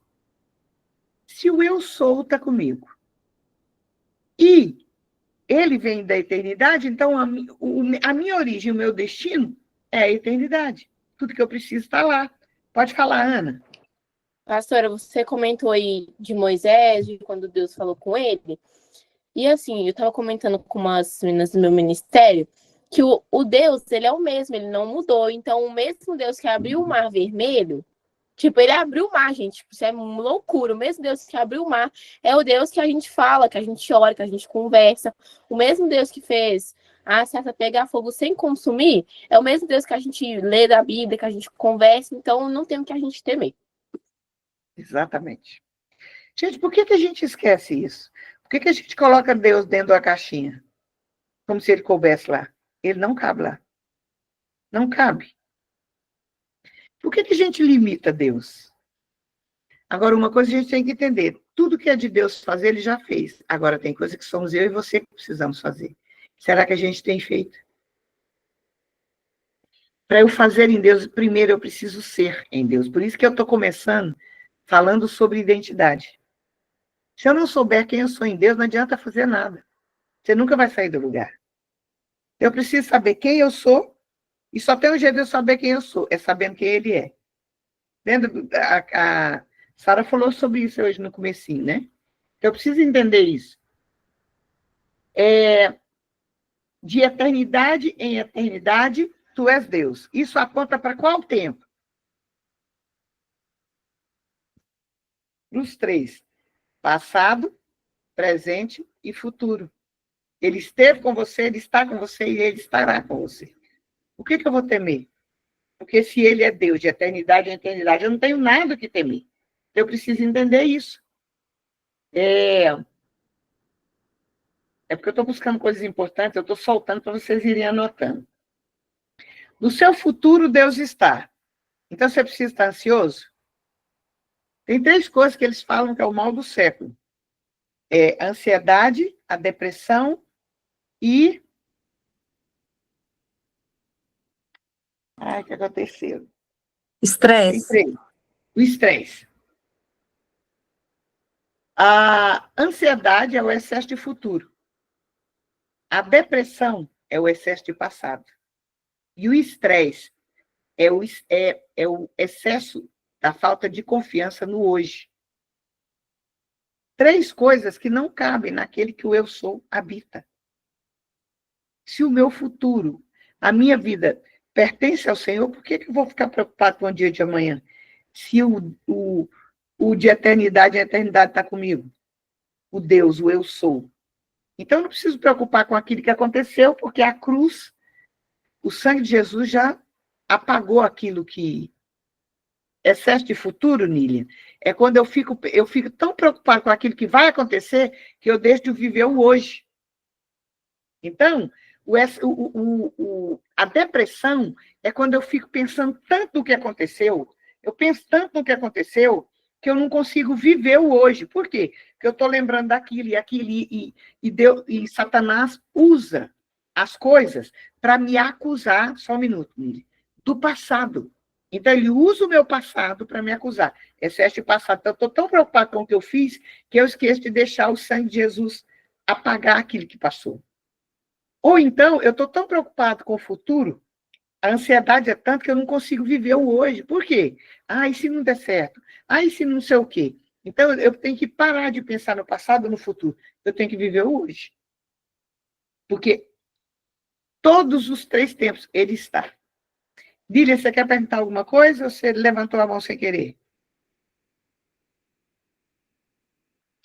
Se o eu sou está comigo, e ele vem da eternidade, então a minha origem, o meu destino é a eternidade. Tudo que eu preciso está lá. Pode falar, Ana. Pastora, você comentou aí de Moisés, de quando Deus falou com ele. E assim, eu estava comentando com umas meninas do meu ministério que o Deus, ele é o mesmo, ele não mudou. Então, o mesmo Deus que abriu o Mar Vermelho, tipo, ele abriu o mar, gente. Tipo, isso é uma loucura. O mesmo Deus que abriu o mar é o Deus que a gente fala, que a gente ora, que a gente conversa. O mesmo Deus que fez a sarça pegar fogo sem consumir é o mesmo Deus que a gente lê da Bíblia, que a gente conversa. Então, não tem o que a gente temer. Exatamente. Gente, por que a gente esquece isso? Por que a gente coloca Deus dentro da caixinha? Como se ele coubesse lá. Ele não cabe lá. Não cabe. Por que a gente limita Deus? Agora, uma coisa a gente tem que entender. Tudo que é de Deus fazer, ele já fez. Agora, tem coisa que somos eu e você que precisamos fazer. Será que a gente tem feito? Para eu fazer em Deus, primeiro eu preciso ser em Deus. Por isso que eu estou começando falando sobre identidade. Se eu não souber quem eu sou em Deus, não adianta fazer nada. Você nunca vai sair do lugar. Eu preciso saber quem eu sou, e só tem um jeito de eu saber quem eu sou, é sabendo quem ele é. A Sara falou sobre isso hoje no comecinho, né? Eu preciso entender isso. De eternidade em eternidade, tu és Deus. Isso aponta para qual tempo? Os três. Passado, presente e futuro. Ele esteve com você, ele está com você e ele estará com você. O que eu vou temer? Porque se ele é Deus de eternidade em eternidade, eu não tenho nada que temer. Eu preciso entender isso. É porque eu estou buscando coisas importantes, eu estou soltando para vocês irem anotando. No seu futuro, Deus está. Então, você precisa estar ansioso? Tem 3 coisas que eles falam que é o mal do século. Ansiedade, a depressão e... Ai, que é o terceiro? Estresse. O estresse. A ansiedade é o excesso de futuro. A depressão é o excesso de passado. E o estresse é o excesso da falta de confiança no hoje. 3 coisas que não cabem naquele que o eu sou habita. Se o meu futuro, a minha vida, pertence ao Senhor, por que eu vou ficar preocupado com o dia de amanhã? Se o de eternidade em eternidade está comigo. O Deus, o eu sou. Então, eu não preciso preocupar com aquilo que aconteceu, porque a cruz, o sangue de Jesus já apagou aquilo que... Excesso de futuro, Nília, é quando eu fico tão preocupado com aquilo que vai acontecer, que eu deixo de viver o hoje. Então, a depressão é quando eu fico pensando tanto no que aconteceu, eu penso tanto no que aconteceu, que eu não consigo viver o hoje. Por quê? Porque eu estou lembrando daquilo e aquilo, e Satanás usa as coisas para me acusar, só um minuto, Nília, do passado. Então, ele usa o meu passado para me acusar. Excesso de passado. Então, eu estou tão preocupado com o que eu fiz, que eu esqueço de deixar o sangue de Jesus apagar aquilo que passou. Ou então, eu estou tão preocupado com o futuro, a ansiedade é tanto que eu não consigo viver o hoje. Por quê? E se não der certo? E se não sei o quê? Então, eu tenho que parar de pensar no passado ou no futuro. Eu tenho que viver o hoje. Porque todos os 3 tempos ele está. Dília, você quer perguntar alguma coisa ou você levantou a mão sem querer?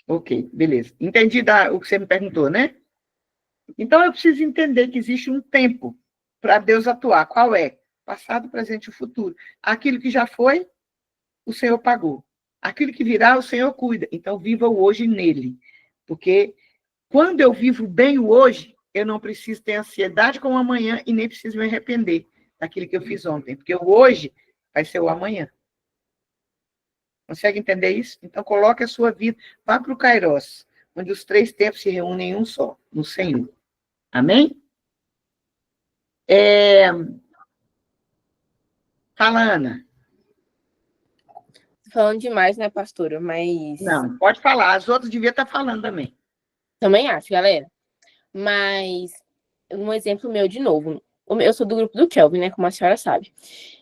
Ok, beleza. Entendi o que você me perguntou, né? Então, eu preciso entender que existe um tempo para Deus atuar. Qual é? Passado, presente e futuro. Aquilo que já foi, o Senhor pagou. Aquilo que virá, o Senhor cuida. Então, viva o hoje nele. Porque quando eu vivo bem o hoje, eu não preciso ter ansiedade com o amanhã e nem preciso me arrepender daquilo que eu fiz ontem. Porque o hoje vai ser o amanhã. Consegue entender isso? Então, coloque a sua vida, vá para o Kairos, onde os 3 tempos se reúnem em um só, no Senhor. Amém? Fala, Ana. Falando demais, né, pastora? Mas... Não, pode falar. As outras deviam estar falando também. Também acho, galera. Mas, um exemplo meu de novo. Eu sou do grupo do Kelvin, né? Como a senhora sabe.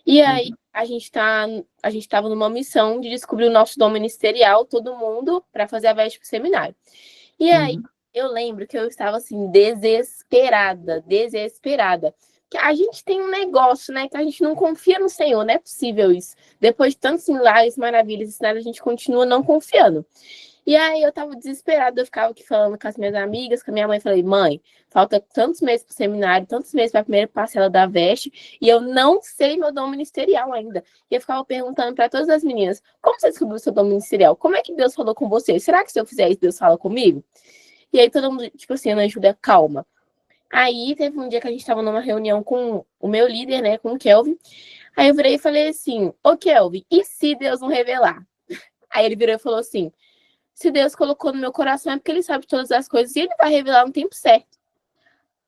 E aí, a gente estava numa missão de descobrir o nosso dom ministerial, todo mundo, para fazer a véspera pro seminário. E aí, eu lembro que eu estava, assim, desesperada. Que a gente tem um negócio, né? Que a gente não confia no Senhor, não é possível isso. Depois de tantos milagres, maravilhas ensinados, a gente continua não confiando. E aí eu tava desesperada, eu ficava aqui falando com as minhas amigas, com a minha mãe, falei, mãe, falta tantos meses pro seminário, tantos meses para a primeira parcela da veste, e eu não sei meu dom ministerial ainda. E eu ficava perguntando para todas as meninas, como você descobriu o seu dom ministerial? Como é que Deus falou com você? Será que se eu fizer isso, Deus fala comigo? E aí todo mundo, tipo assim, Ana Júlia, calma. Aí teve um dia que a gente tava numa reunião com o meu líder, né, com o Kelvin. Aí eu virei e falei assim, ô Kelvin, e se Deus não revelar? Aí ele virou e falou assim, se Deus colocou no meu coração é porque ele sabe todas as coisas e ele vai revelar no tempo certo.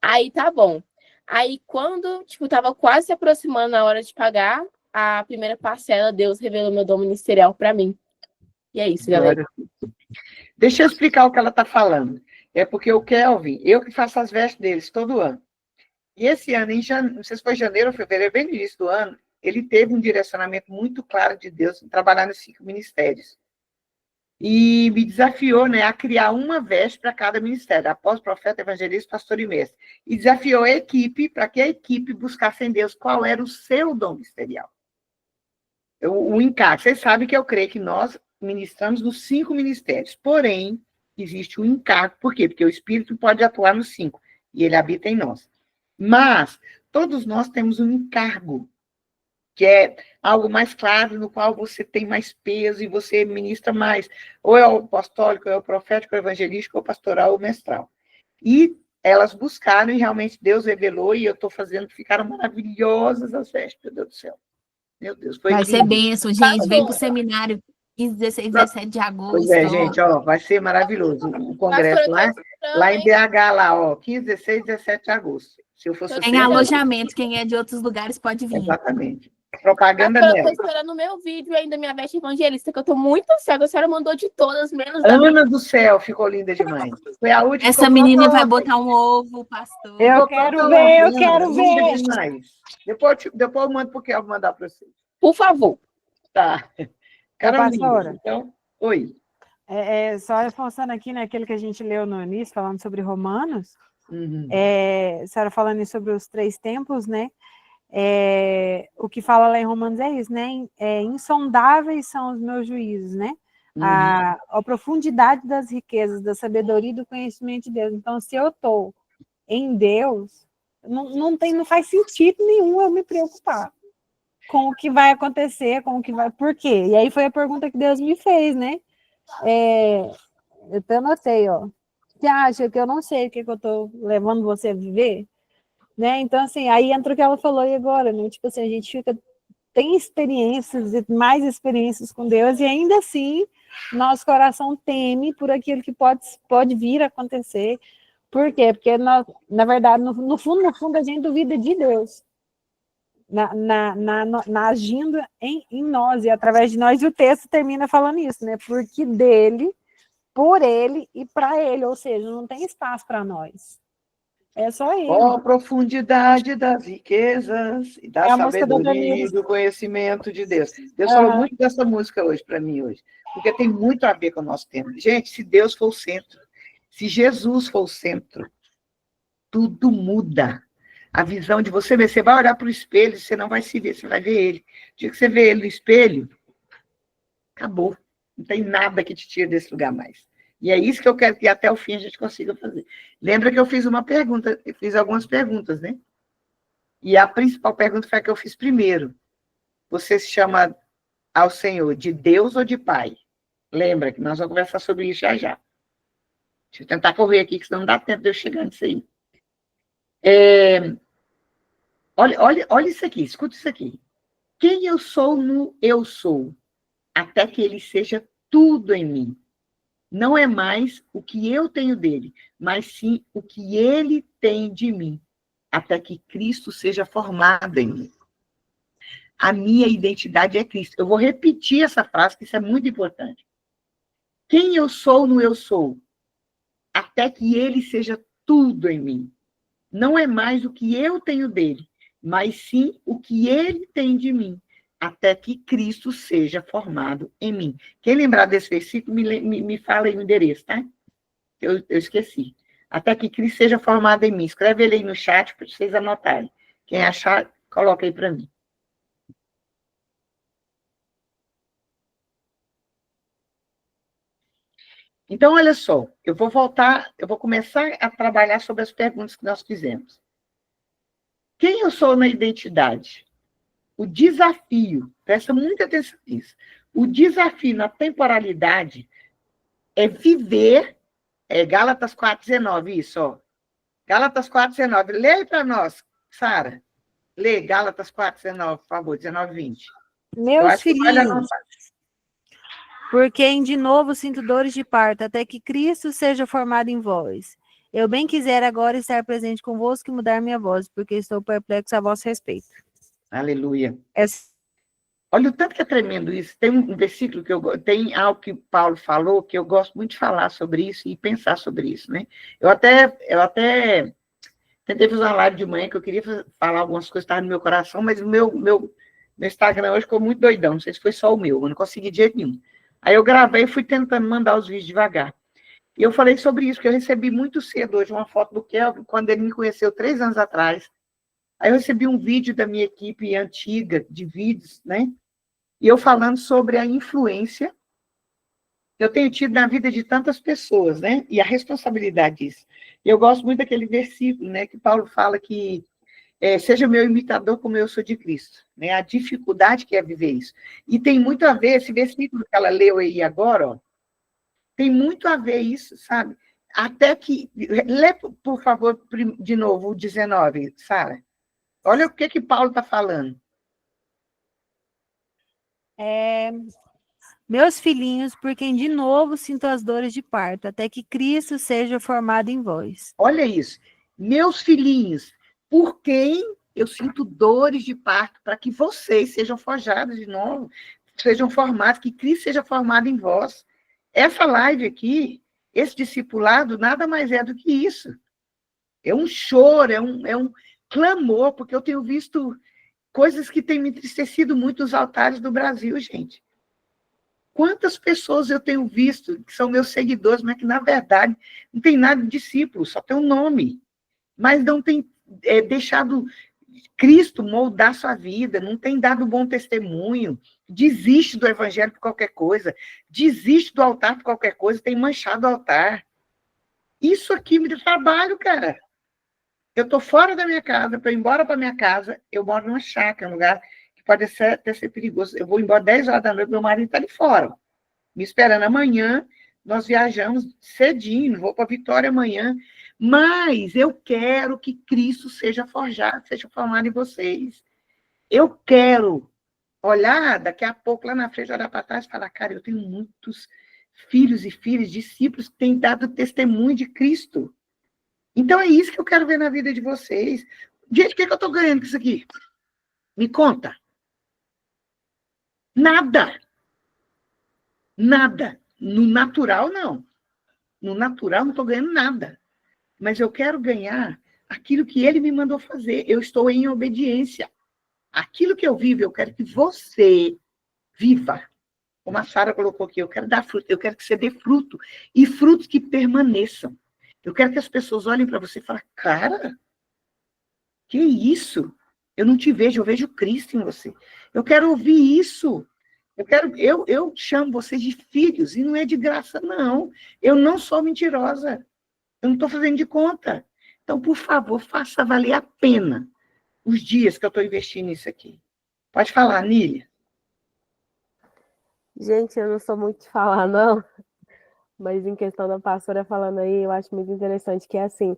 Aí tá bom. Aí quando, tava quase se aproximando na hora de pagar a primeira parcela, Deus revelou meu dom ministerial para mim. E é isso, galera. Deixa eu explicar o que ela tá falando. É porque o Kelvin, eu que faço as vestes deles todo ano. E esse ano, não sei se foi janeiro ou fevereiro, bem no início do ano, ele teve um direcionamento muito claro de Deus em trabalhar nos 5 ministérios. E me desafiou, né, a criar uma veste para cada ministério, apóstolo, profeta, evangelista, pastor e mestre. E desafiou a equipe, para que a equipe buscasse em Deus qual era o seu dom ministerial. O encargo. Vocês sabem que eu creio que nós ministramos nos 5 ministérios. Porém, existe um encargo. Por quê? Porque o Espírito pode atuar nos 5, e ele habita em nós. Mas, todos nós temos um encargo, que é algo mais claro, no qual você tem mais peso e você ministra mais. Ou é o apostólico, ou é o profético, ou é o evangelístico, ou o pastoral, ou o mestral. E elas buscaram, e realmente Deus revelou, e eu estou fazendo, ficaram maravilhosas as vestes, meu Deus do céu. Meu Deus, foi Vai lindo. ser bênção, gente. Vem pro seminário 15, 16, 17 de agosto. Pois é, gente, vai ser maravilhoso. O congresso lá. Lá em BH, lá, ó, 15, 16, 17 de agosto. Se eu fosse Tem você, alojamento, quem é de outros lugares pode vir. exatamente. Propaganda Eu tô nela. esperando o meu vídeo ainda, minha veste evangelista, que eu tô muito cega. A senhora mandou de todas, menos da minha. Ana do céu, ficou linda demais. Foi a última. Essa menina vai botar um ovo, pastor. Eu quero ver, eu quero Linda ver. demais. Depois eu mando porque eu vou mandar para você. Por favor. Tá. Carolina, pastora. então, oi. Só reforçando aqui, né, aquilo que a gente leu no início, falando sobre Romanos, Uhum. a senhora falando sobre os 3 tempos, né? O que fala lá em Romanos é isso, né? Insondáveis são os meus juízos, né? A profundidade das riquezas, da sabedoria e do conhecimento de Deus. Então, se eu estou em Deus, não faz sentido nenhum eu me preocupar com o que vai acontecer, com o que vai... Por quê? E aí foi a pergunta que Deus me fez, né? Eu até anotei, ó. Você acha que eu não sei o que eu estou levando você a viver? Né? Então, assim, aí entra o que ela falou e agora, né? Tipo assim, a gente tem experiências, mais experiências com Deus, e ainda assim, nosso coração teme por aquilo que pode vir a acontecer. Por quê? Porque, nós, na verdade, no fundo, a gente duvida de Deus. Agindo em nós, e através de nós, e o texto termina falando isso, né? Porque dele, por ele e para ele, ou seja, não tem espaço para nós. É só ele. Ó, profundidade das riquezas e da É a música do sabedoria e Danilo. do conhecimento de Deus. Deus falou muito dessa música hoje para mim hoje, porque tem muito a ver com o nosso tempo. Gente, se Deus for o centro, se Jesus for o centro, tudo muda. A visão de você ver, você vai olhar para o espelho, você não vai se ver, você vai ver ele. O dia que você vê ele no espelho, acabou. Não tem nada que te tire desse lugar mais. E é isso que eu quero que até o fim a gente consiga fazer. Lembra que eu fiz uma pergunta, eu fiz algumas perguntas, né? E a principal pergunta foi a que eu fiz primeiro. Você se chama ao Senhor de Deus ou de Pai? Lembra que nós vamos conversar sobre isso já já. Deixa eu tentar correr aqui, que senão não dá tempo de eu chegar nisso aí. Olha isso aqui, escuta isso aqui. Quem eu sou no eu sou, até que ele seja tudo em mim. Não é mais o que eu tenho dele, mas sim o que ele tem de mim, até que Cristo seja formado em mim. A minha identidade é Cristo. Eu vou repetir essa frase, que isso é muito importante. Quem eu sou no eu sou, até que ele seja tudo em mim. Não é mais o que eu tenho dele, mas sim o que ele tem de mim, até que Cristo seja formado em mim. Quem lembrar desse versículo, me fala aí o endereço, tá? Eu esqueci. Até que Cristo seja formado em mim. Escreve ele aí no chat para vocês anotarem. Quem achar, coloca aí para mim. Então, olha só, eu vou começar a trabalhar sobre as perguntas que nós fizemos. Quem eu sou na identidade? O desafio, presta muita atenção nisso, o desafio na temporalidade é viver, Gálatas 4,19, isso, ó. Gálatas 4,19, lê aí para nós, Sara. Lê Gálatas 4,19, por favor, 19, 20. Meus filhinhos, por quem de novo sinto dores de parto, até que Cristo seja formado em vós. Eu bem quiser agora estar presente convosco e mudar minha voz, porque estou perplexo a vosso respeito. Aleluia. Olha o tanto que é tremendo isso. Tem um versículo tem algo que Paulo falou, que eu gosto muito de falar sobre isso e pensar sobre isso, né? Eu até tentei fazer uma live de manhã, que eu queria falar algumas coisas que estavam no meu coração, mas o meu Instagram hoje ficou muito doidão, não sei se foi só o meu, eu não consegui de jeito nenhum. Aí eu gravei e fui tentando mandar os vídeos devagar. E eu falei sobre isso, que eu recebi muito cedo hoje uma foto do Kelvin, quando ele me conheceu 3 anos atrás. Aí eu recebi um vídeo da minha equipe antiga, de vídeos, né? E eu falando sobre a influência que eu tenho tido na vida de tantas pessoas, né? E a responsabilidade disso. E eu gosto muito daquele versículo, né? Que Paulo fala que seja meu imitador como eu sou de Cristo, né? A dificuldade que é viver isso. E tem muito a ver, esse versículo que ela leu aí agora, ó, tem muito a ver isso, sabe? Até que... Lê, por favor, de novo o 19, Sara. Olha o que Paulo está falando. meus filhinhos, por quem de novo sinto as dores de parto, até que Cristo seja formado em vós. Olha isso. Meus filhinhos, por quem eu sinto dores de parto, para que vocês sejam forjados de novo, sejam formados, que Cristo seja formado em vós. Essa live aqui, esse discipulado, nada mais é do que isso. É um choro, é um clamor, porque eu tenho visto coisas que têm me entristecido muito nos altares do Brasil, gente. Quantas pessoas eu tenho visto que são meus seguidores, mas que, na verdade, não tem nada de discípulo, só tem um nome. Mas não tem deixado Cristo moldar sua vida, não tem dado bom testemunho, desiste do evangelho por qualquer coisa, desiste do altar por qualquer coisa, tem manchado o altar. Isso aqui me dá trabalho, cara. Eu estou fora da minha casa, para ir embora para minha casa, eu moro numa chácara, um lugar que pode até ser perigoso. Eu vou embora 10 horas da noite, meu marido está ali fora, me esperando. Amanhã, nós viajamos cedinho, vou para Vitória amanhã, mas eu quero que Cristo seja forjado, seja formado em vocês. Eu quero olhar daqui a pouco, lá na frente, olhar para trás e falar, cara, eu tenho muitos filhos e filhas, discípulos que têm dado testemunho de Cristo. Então, é isso que eu quero ver na vida de vocês. Gente, o que eu estou ganhando com isso aqui? Me conta. Nada. Nada. No natural, não. No natural, não estou ganhando nada. Mas eu quero ganhar aquilo que ele me mandou fazer. Eu estou em obediência. Aquilo que eu vivo, eu quero que você viva. Como a Sara colocou aqui, eu quero dar fruto, eu quero que você dê fruto. E frutos que permaneçam. Eu quero que as pessoas olhem para você e falem, cara, que isso? Eu não te vejo, eu vejo Cristo em você. Eu quero ouvir isso. Eu chamo vocês de filhos, e não é de graça, não. Eu não sou mentirosa. Eu não estou fazendo de conta. Então, por favor, faça valer a pena os dias que eu estou investindo nisso aqui. Pode falar, Nília. Gente, eu não sou muito de falar, não. Mas em questão da pastora falando aí, eu acho muito interessante que é assim,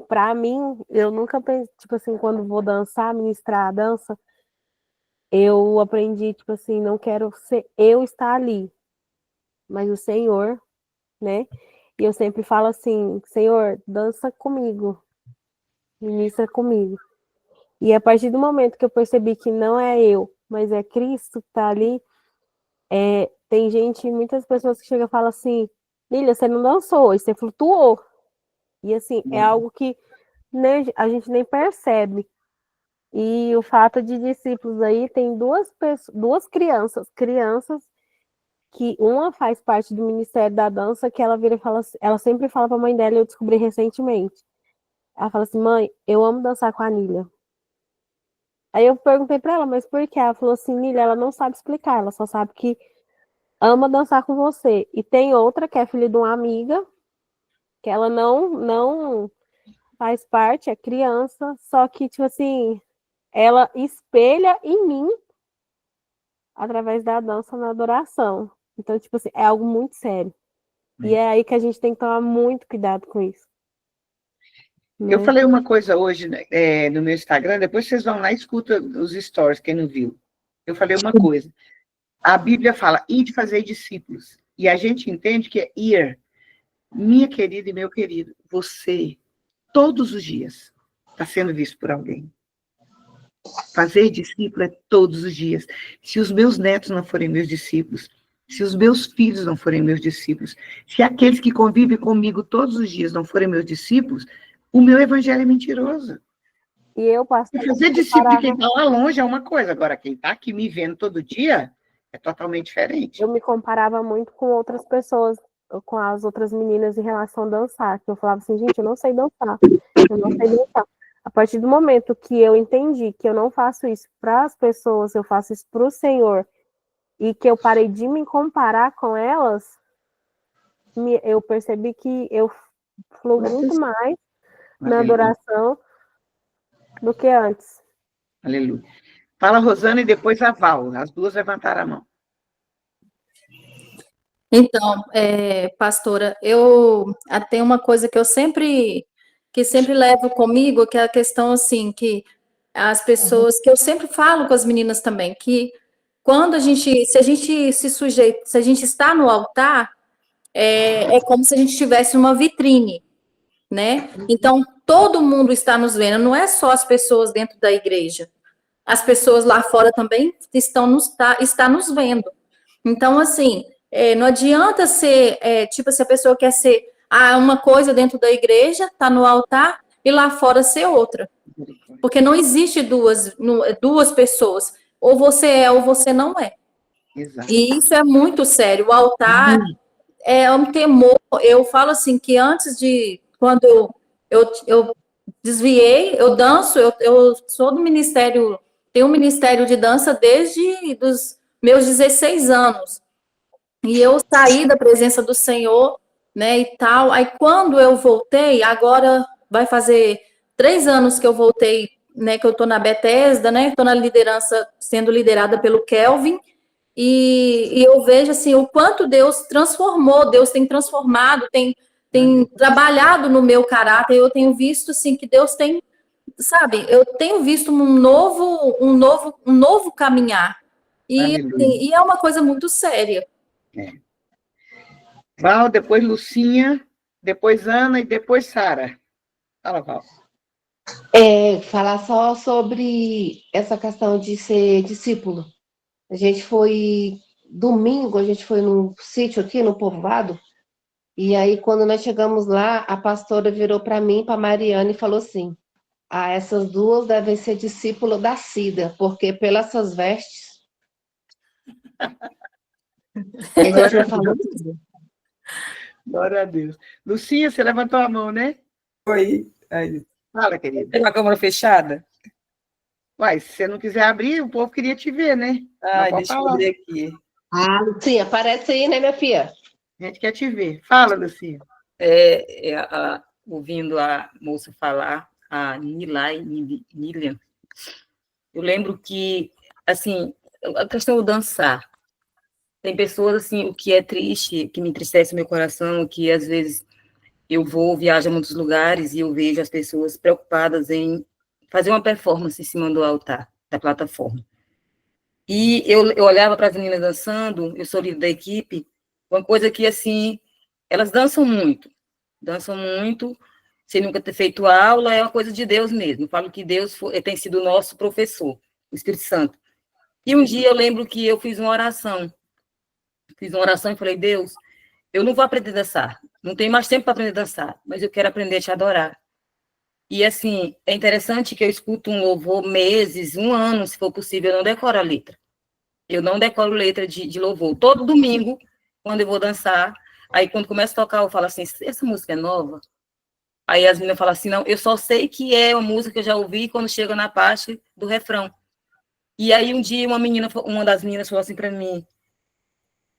pra mim, eu nunca pensei, tipo assim, quando vou dançar, ministrar a dança, eu aprendi, tipo assim, não quero ser eu estar ali, mas o Senhor, né? E eu sempre falo assim, Senhor, dança comigo, ministra comigo. E a partir do momento que eu percebi que não é eu, mas é Cristo que tá ali, tem gente, muitas pessoas que chegam e falam assim, Lília, você não dançou hoje, você flutuou. E assim, é algo que a gente nem percebe. E o fato de discípulos aí, tem duas crianças que uma faz parte do Ministério da Dança, que ela vira e fala, ela sempre fala para a mãe dela, eu descobri recentemente. Ela fala assim, mãe, eu amo dançar com a Nília. Aí eu perguntei para ela, mas por quê? Ela falou assim, Nília, ela não sabe explicar, ela só sabe que ama dançar com você. E tem outra que é filha de uma amiga, que ela não faz parte, é criança, só que, tipo assim, ela espelha em mim através da dança na adoração. Então, tipo assim, é algo muito sério. E é aí que a gente tem que tomar muito cuidado com isso. Eu falei uma coisa hoje no meu Instagram, depois vocês vão lá e escutam os stories, quem não viu. Eu falei uma coisa. A Bíblia fala, ide fazer discípulos. E a gente entende que é ir. Minha querida e meu querido, você, todos os dias, está sendo visto por alguém. Fazer discípulo é todos os dias. Se os meus netos não forem meus discípulos, se os meus filhos não forem meus discípulos, se aqueles que convivem comigo todos os dias não forem meus discípulos, o meu evangelho é mentiroso. E eu passei. Fazer discípulo de quem está lá longe é uma coisa, agora quem está aqui me vendo todo dia é totalmente diferente. Eu me comparava muito com outras pessoas, com as outras meninas em relação a dançar, que eu falava assim, gente, eu não sei dançar, eu não sei dançar. A partir do momento que eu entendi que eu não faço isso para as pessoas, eu faço isso para o Senhor, e que eu parei de me comparar com elas, eu percebi que eu fluo muito mais na adoração do que antes. Aleluia. Fala, Rosana, e depois a Val. As duas levantaram a mão. Então, pastora, tem uma coisa que eu sempre levo comigo, que é a questão, assim, que as pessoas, que eu sempre falo com as meninas também, que se a gente se sujeita, se a gente está no altar, é como se a gente estivesse numa vitrine, né? Então, todo mundo está nos vendo, não é só as pessoas dentro da igreja. As pessoas lá fora também estão nos vendo. Então, assim, não adianta ser, tipo, se a pessoa quer ser uma coisa dentro da igreja, tá no altar, e lá fora ser outra. Porque não existe duas pessoas. Ou você é ou você não é. Exato. E isso é muito sério. O altar é um temor. Eu falo assim, que antes de, quando eu desviei, eu danço, eu sou do ministério, tenho um ministério de dança desde os meus 16 anos. E eu saí da presença do Senhor, né, e tal. Aí, quando eu voltei, agora vai fazer 3 anos que eu voltei, né, que eu tô na Bethesda, né, tô na liderança, sendo liderada pelo Kelvin, e eu vejo, assim, o quanto Deus transformou, Deus tem transformado, tem trabalhado no meu caráter. Eu tenho visto, assim, que Deus tem, sabe, eu tenho visto um novo caminhar. E é uma coisa muito séria. Val, depois Lucinha, depois Ana e depois Sara. Fala, Val. Falar só sobre essa questão de ser discípulo. Domingo, a gente foi num sítio aqui, no povoado, e aí, quando nós chegamos lá, a pastora virou para mim, para Mariana, e falou assim, essas duas devem ser discípulas da Cida, porque pelas suas vestes... E a gente falou tudo. Glória a Deus. Lucinha, você levantou a mão, né? Oi. Fala, querida. Tem uma câmera fechada? Uai, se você não quiser abrir, o povo queria te ver, né? Deixa eu abrir aqui. Lucinha, aparece aí, né, minha filha? A gente quer te ver. Fala, Lucinha. Ouvindo a moça falar, a Nilai, Nilian, eu lembro que, assim, a questão do dançar, tem pessoas, assim, o que é triste, que me entristece o meu coração, que às vezes eu viajo a muitos lugares e eu vejo as pessoas preocupadas em fazer uma performance em cima do altar, da plataforma. E eu olhava para as meninas dançando, eu sou líder da equipe, uma coisa que, assim, elas dançam muito, sem nunca ter feito aula, é uma coisa de Deus mesmo. Eu falo que Deus tem sido o nosso professor, o Espírito Santo. E um dia eu lembro que eu fiz uma oração e falei, Deus, eu não vou aprender a dançar, não tenho mais tempo para aprender a dançar, mas eu quero aprender a te adorar. E, assim, é interessante que eu escuto um louvor meses, 1 ano, se for possível, eu não decoro a letra. Eu não decoro letra de louvor. Todo domingo, quando eu vou dançar, aí quando começa a tocar, eu falo assim, essa música é nova? Aí as meninas falam assim, não, eu só sei que é uma música que eu já ouvi quando chega na parte do refrão. E aí um dia uma das meninas falou assim para mim,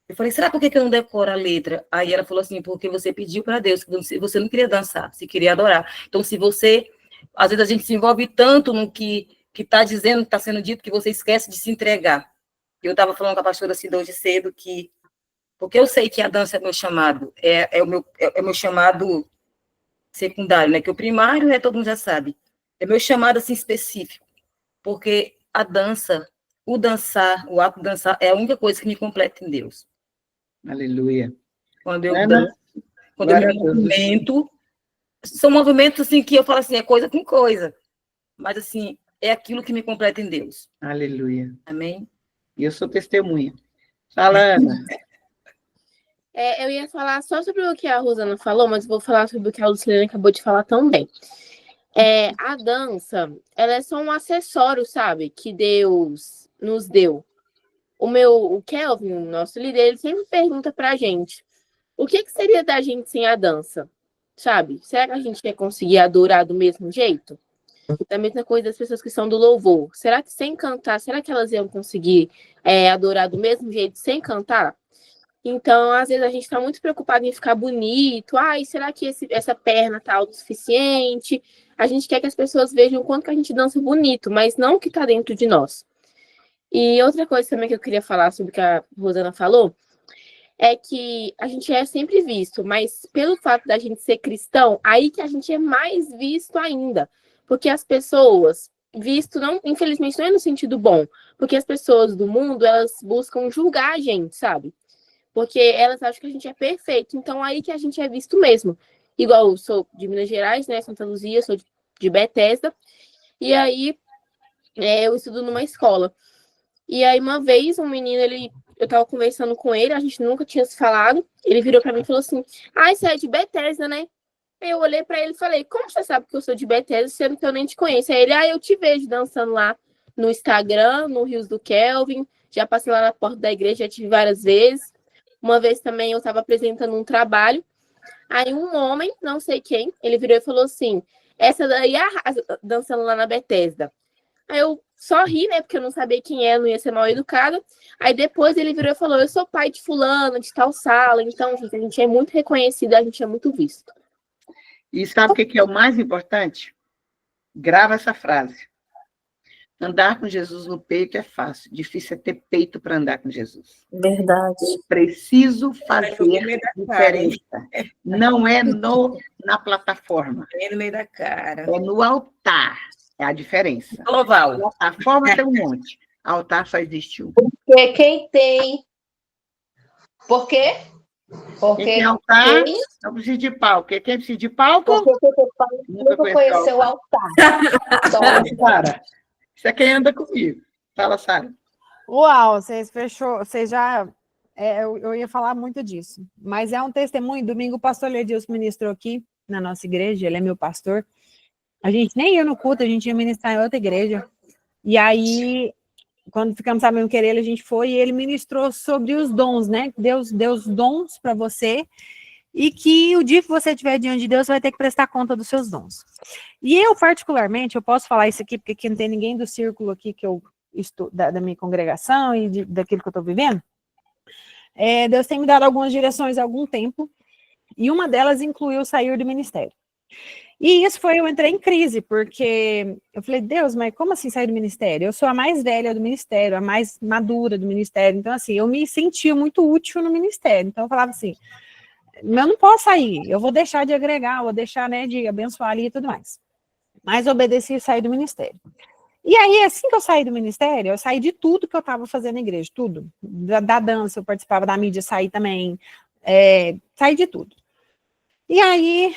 eu falei, será por que eu não decoro a letra? Aí ela falou assim, porque você pediu para Deus, que você não queria dançar, você queria adorar. Então, se você, às vezes a gente se envolve tanto no que está dizendo, que está sendo dito, que você esquece de se entregar. Eu estava falando com a pastora Cida hoje cedo, porque eu sei que a dança é meu chamado, é o meu chamado secundário, né? Que o primário, todo mundo já sabe. É meu chamado, assim, específico. Porque a dança, o ato de dançar, é a única coisa que me completa em Deus. Aleluia. Quando eu danço, quando eu me movimento, são movimentos, assim, que eu falo assim, é coisa com coisa. Mas, assim, é aquilo que me completa em Deus. Aleluia. Amém? E eu sou testemunha. Fala, Ana. Eu ia falar só sobre o que a Rosana falou, mas vou falar sobre o que a Lucilene acabou de falar também. A dança, ela é só um acessório, sabe? Que Deus nos deu. O Kelvin, o nosso líder, ele sempre pergunta pra gente, o que seria da gente sem a dança? Sabe? Será que a gente ia conseguir adorar do mesmo jeito? Da mesma coisa das pessoas que são do louvor. Será que sem cantar, será que elas iam conseguir adorar do mesmo jeito sem cantar? Então, às vezes, a gente está muito preocupado em ficar bonito. Será que essa perna está autossuficiente? A gente quer que as pessoas vejam o quanto que a gente dança bonito, mas não o que está dentro de nós. E outra coisa também que eu queria falar sobre o que a Rosana falou, é que a gente é sempre visto, mas pelo fato da gente ser cristão, aí que a gente é mais visto ainda. Porque as pessoas, visto, não, infelizmente, não é no sentido bom, porque as pessoas do mundo, elas buscam julgar a gente, sabe? Porque elas acham que a gente é perfeito, então aí que a gente é visto mesmo. Igual eu sou de Minas Gerais, né, Santa Luzia, sou de Bethesda, e aí eu estudo numa escola. E aí uma vez um menino, eu tava conversando com ele, a gente nunca tinha se falado, ele virou pra mim e falou assim, você é de Bethesda, né? Aí eu olhei pra ele e falei, como você sabe que eu sou de Bethesda, sendo que eu nem te conheço? Aí ele, eu te vejo dançando lá no Instagram, no Rios do Kelvin, já passei lá na porta da igreja, já tive várias vezes. Uma vez também eu estava apresentando um trabalho, aí um homem, não sei quem, ele virou e falou assim, essa daí arrasa dançando lá na Bethesda. Aí eu só ri, né, porque eu não sabia quem é, não ia ser mal educada. Aí depois ele virou e falou, eu sou pai de fulano, de tal sala, então, gente, a gente é muito reconhecido, a gente é muito visto. E sabe o que é o mais importante? Grava essa frase. Andar com Jesus no peito é fácil. Difícil é ter peito para andar com Jesus. Verdade. Preciso fazer diferença. Não é na plataforma. É no meio da cara. É no altar. É a diferença. Global. A forma tem um monte. Altar só existe um. Porque quem tem... Por quê? Porque quem tem altar não precisa de palco. Quem precisa de palco... Nunca conheceu o altar. Sara, isso é quem anda comigo. Fala, Sara. Uau, vocês já... eu ia falar muito disso. Mas é um testemunho. Domingo o pastor Ledilson ministrou aqui na nossa igreja. Ele é meu pastor. A gente nem ia no culto, a gente ia ministrar em outra igreja. E aí... Quando ficamos sabendo que era ele, a gente foi e ele ministrou sobre os dons, né? Deus deu os dons para você e que o dia que você estiver diante de Deus, você vai ter que prestar conta dos seus dons. E eu, particularmente, eu posso falar isso aqui, porque aqui não tem ninguém do círculo aqui que eu estudo, da minha congregação e daquilo que eu estou vivendo. Deus tem me dado algumas direções há algum tempo e uma delas incluiu sair do ministério. E isso eu entrei em crise, porque eu falei, Deus, mas como assim sair do ministério? Eu sou a mais velha do ministério, a mais madura do ministério, então assim, eu me sentia muito útil no ministério, então eu falava assim, eu não posso sair, eu vou deixar de agregar, vou deixar, né, de abençoar ali e tudo mais. Mas obedeci e saí do ministério. E aí, assim que eu saí do ministério, eu saí de tudo que eu estava fazendo na igreja, tudo. Da dança, eu participava da mídia, saí também, saí de tudo. E aí...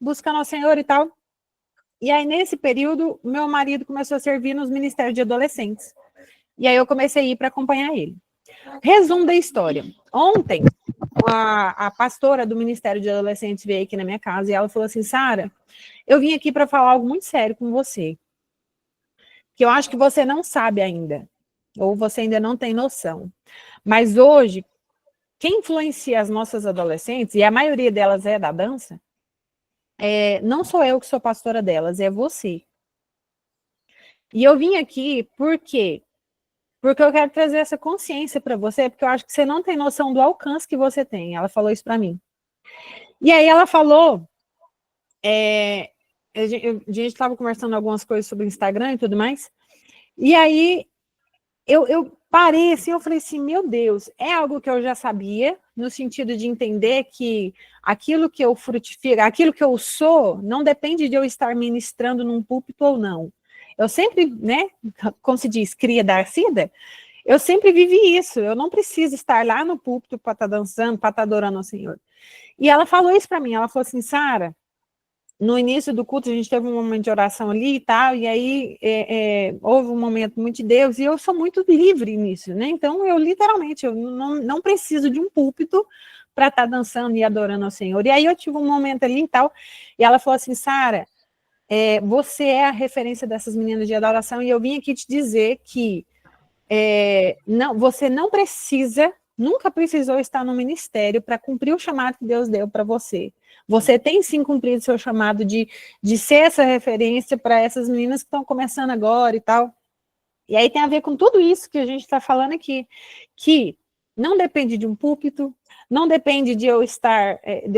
buscando ao Senhor e tal. E aí, nesse período, meu marido começou a servir nos ministérios de adolescentes. E aí, eu comecei a ir para acompanhar ele. Resumo da história. Ontem, a pastora do Ministério de Adolescentes veio aqui na minha casa e ela falou assim, Sara, eu vim aqui para falar algo muito sério com você, que eu acho que você não sabe ainda, ou você ainda não tem noção. Mas hoje, quem influencia as nossas adolescentes, e a maioria delas é da dança, não sou eu que sou pastora delas, é você. E eu vim aqui por quê? Porque eu quero trazer essa consciência para você, porque eu acho que você não tem noção do alcance que você tem. Ela falou isso para mim. E aí ela falou, a gente estava conversando algumas coisas sobre o Instagram e tudo mais, e aí eu parei assim, eu falei assim, meu Deus, é algo que eu já sabia, no sentido de entender que aquilo que eu frutifico, aquilo que eu sou, não depende de eu estar ministrando num púlpito ou não. Eu sempre, né, como se diz, cria Darcida, eu sempre vivi isso, eu não preciso estar lá no púlpito para estar dançando, para estar adorando ao Senhor. E ela falou isso para mim, ela falou assim, Sara, no início do culto a gente teve um momento de oração ali e tal, e aí houve um momento muito de Deus, e eu sou muito livre nisso, né, então eu literalmente, eu não preciso de um púlpito para estar dançando e adorando ao Senhor. E aí eu tive um momento ali e tal, e ela falou assim, Sara, você é a referência dessas meninas de adoração, e eu vim aqui te dizer que você não precisa, nunca precisou estar no ministério para cumprir o chamado que Deus deu para você. Você tem sim cumprido seu chamado de ser essa referência para essas meninas que estão começando agora e tal. E aí tem a ver com tudo isso que a gente está falando aqui, que não depende de um púlpito, não depende de eu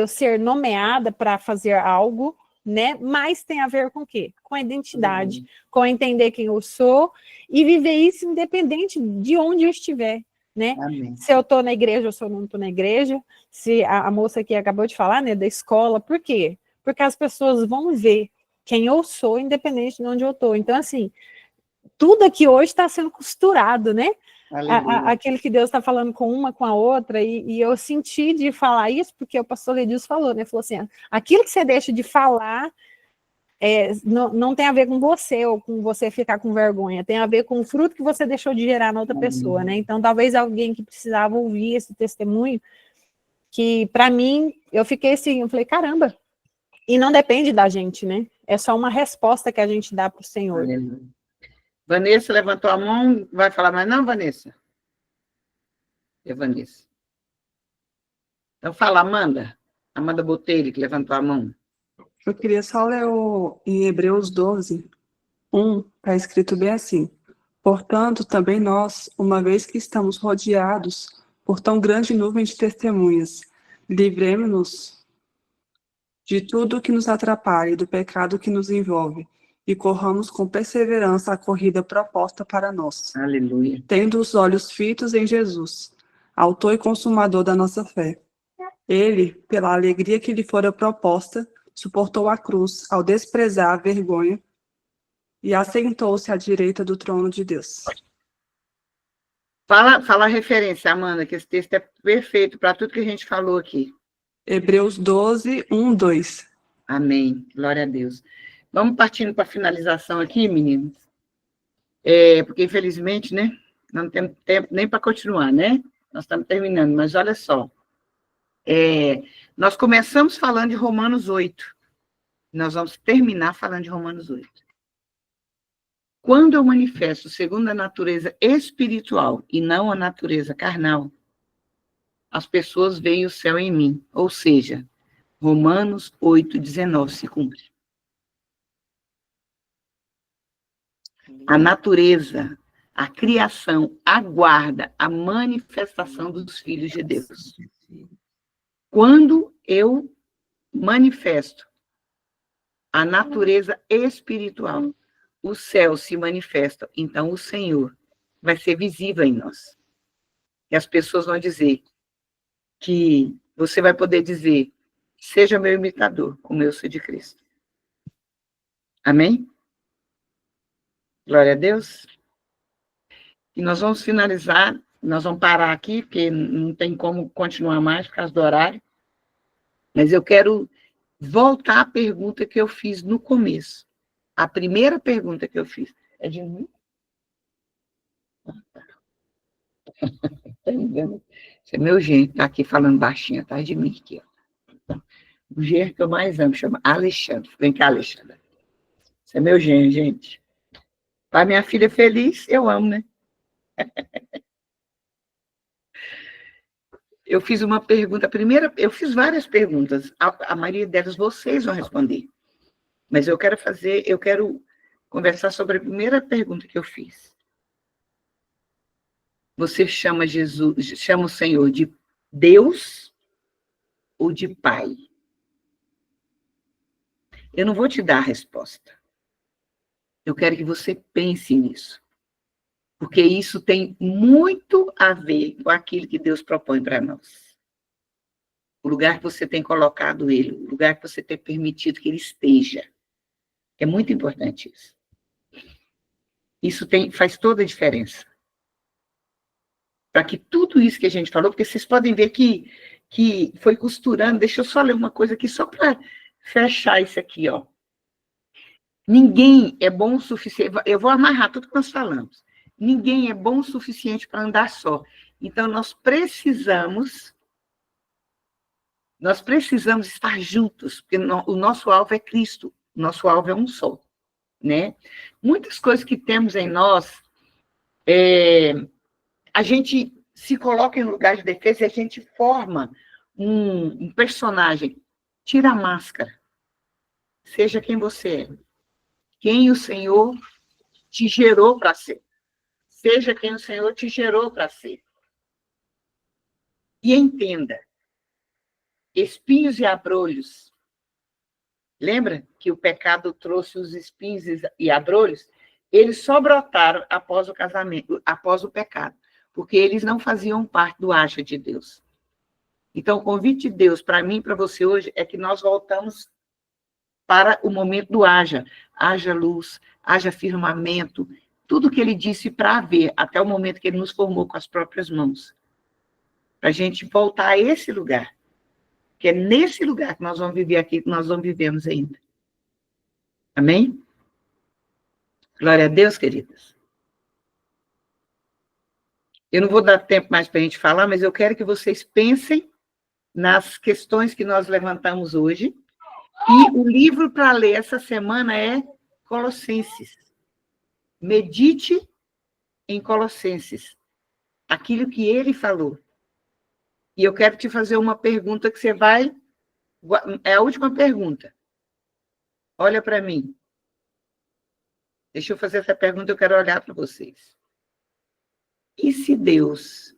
ser nomeada para fazer algo, né? Mas tem a ver com o quê? Com a identidade, com entender quem eu sou e viver isso independente de onde eu estiver, né? Amém. Se eu estou na igreja ou se eu não estou na igreja, se a moça aqui acabou de falar, né, da escola, por quê? Porque as pessoas vão ver quem eu sou, independente de onde eu estou. Então, assim, tudo aqui hoje está sendo costurado, né? Aquilo que Deus está falando com uma, com a outra, e eu senti de falar isso, porque o pastor Ledilson falou, né? Falou assim, aquilo que você deixa de falar não tem a ver com você, ou com você ficar com vergonha, tem a ver com o fruto que você deixou de gerar na outra pessoa, né? Então, talvez alguém que precisava ouvir esse testemunho, que para mim, eu fiquei assim, eu falei, caramba, e não depende da gente, né? É só uma resposta que a gente dá para o Senhor. Vanessa levantou a mão, vai falar mais não, Vanessa? É Vanessa. Então fala, Amanda. Amanda Botelho, que levantou a mão. Eu queria só ler em Hebreus 12, 1, está escrito bem assim. Portanto, também nós, uma vez que estamos rodeados por tão grande nuvem de testemunhas, livremos-nos de tudo que nos atrapalha e do pecado que nos envolve, e corramos com perseverança a corrida proposta para nós. Aleluia. Tendo os olhos fitos em Jesus, autor e consumador da nossa fé. Ele, pela alegria que lhe fora proposta, suportou a cruz ao desprezar a vergonha e assentou-se à direita do trono de Deus. Fala a referência, Amanda, que esse texto é perfeito para tudo que a gente falou aqui. Hebreus 12, 1, 2. Amém. Glória a Deus. Vamos partindo para a finalização aqui, meninos. Porque, infelizmente, né, não temos tempo nem para continuar, né? Nós estamos terminando, mas olha só. Nós começamos falando de Romanos 8. Nós vamos terminar falando de Romanos 8. Quando eu manifesto segundo a natureza espiritual e não a natureza carnal, as pessoas veem o céu em mim. Ou seja, Romanos 8, 19 se cumpre. A natureza, a criação, aguarda a manifestação dos filhos de Deus. Quando eu manifesto a natureza espiritual, o céu se manifesta, então o Senhor vai ser visível em nós. E as pessoas vão dizer que você vai poder dizer, seja meu imitador, como eu sou de Cristo. Amém? Glória a Deus. E nós vamos finalizar, nós vamos parar aqui, porque não tem como continuar mais por causa do horário. Mas eu quero voltar à pergunta que eu fiz no começo. A primeira pergunta que eu fiz é de mim? Esse é meu genro, tá aqui falando baixinho, atrás de mim aqui, ó. O genro que eu mais amo chama Alexandre. Vem cá, Alexandre. Esse é meu genro, gente. Para minha filha feliz, eu amo, né? Eu fiz uma pergunta, eu fiz várias perguntas, a maioria delas vocês vão responder. Mas eu quero conversar sobre a primeira pergunta que eu fiz. Você chama o Senhor de Deus ou de Pai? Eu não vou te dar a resposta. Eu quero que você pense nisso. Porque isso tem muito a ver com aquilo que Deus propõe para nós. O lugar que você tem colocado ele, o lugar que você tem permitido que ele esteja. É muito importante isso. Isso faz toda a diferença. Para que tudo isso que a gente falou, porque vocês podem ver que foi costurando, deixa eu só ler uma coisa aqui, só para fechar isso aqui, ó. Ninguém é bom o suficiente, eu vou amarrar tudo que nós falamos. Ninguém é bom o suficiente para andar só. Então, nós precisamos estar juntos, porque o nosso alvo é Cristo, o nosso alvo é um só, né? Muitas coisas que temos em nós, a gente se coloca em lugar de defesa e a gente forma um personagem. Tira a máscara. Seja quem você é. Quem o Senhor te gerou para ser. Seja quem o Senhor te gerou para ser. E entenda, espinhos e abrolhos. Lembra que o pecado trouxe os espinhos e abrolhos? Eles só brotaram após o casamento, após o pecado, porque eles não faziam parte do acha de Deus. Então, o convite de Deus para mim e para você hoje é que nós voltamos para o momento do haja. Haja luz, haja firmamento, tudo que ele disse para haver, até o momento que ele nos formou com as próprias mãos. Para a gente voltar a esse lugar, que é nesse lugar que nós vamos viver aqui, que nós não vivemos ainda. Amém? Glória a Deus, queridas. Eu não vou dar tempo mais para a gente falar, mas eu quero que vocês pensem nas questões que nós levantamos hoje. E o livro para ler essa semana é Colossenses. Medite em Colossenses, aquilo que ele falou. E eu quero te fazer uma pergunta que você vai... É a última pergunta. Olha para mim. Deixa eu fazer essa pergunta, eu quero olhar para vocês. E se Deus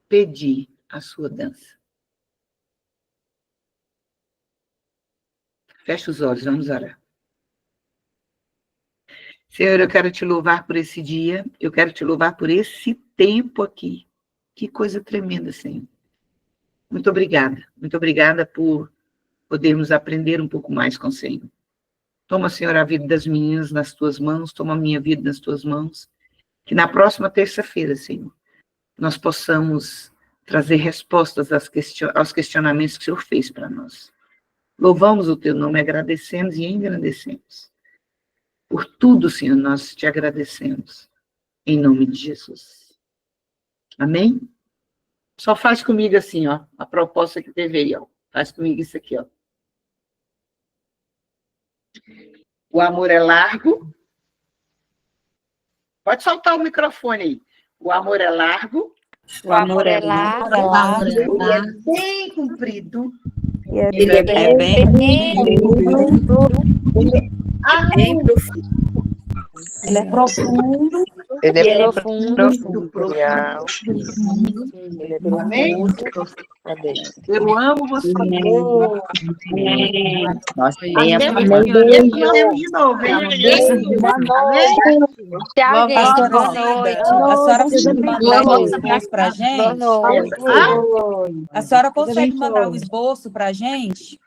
pedir a sua dança? Feche os olhos, vamos orar. Senhor, eu quero te louvar por esse dia, eu quero te louvar por esse tempo aqui. Que coisa tremenda, Senhor. Muito obrigada por podermos aprender um pouco mais com o Senhor. Toma, Senhor, a vida das meninas nas tuas mãos, toma a minha vida nas tuas mãos, que na próxima terça-feira, Senhor, nós possamos trazer respostas aos questionamentos que o Senhor fez para nós. Louvamos o teu nome, agradecemos e engrandecemos. Por tudo, Senhor, nós te agradecemos. Em nome de Jesus. Amém? Só faz comigo assim, ó, a proposta que teve aí, ó. Faz comigo isso aqui, ó. O amor é largo. Pode soltar o microfone aí. O amor é largo. O amor é largo. Ele é bem comprido. Ele é bem profundo. Ele é profundo. Ele é profundo. Amém? Eu amo você. Nós temos de novo, hein? Boa noite. Tchau, gente. Boa noite. A senhora consegue mandar o esboço para a gente? A senhora consegue mandar o esboço para a gente?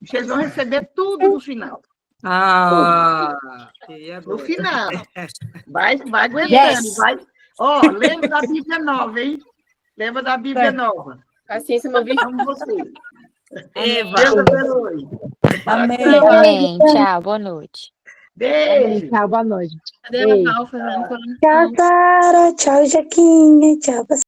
Vocês vão receber tudo no final. No final. Vai aguentando. Yes. Vai. Ó, lembra da Bíblia Nova, hein? Lembra da Bíblia Nova. Paciência, meu vídeo. Amo vocês. Eva. Deus abençoe. Amém. Amém. Tchau, boa noite. Beijo. Tchau, boa noite. Cadê a Val fazendo? Tchau, Sara. Tchau, Jaquinha. Tchau,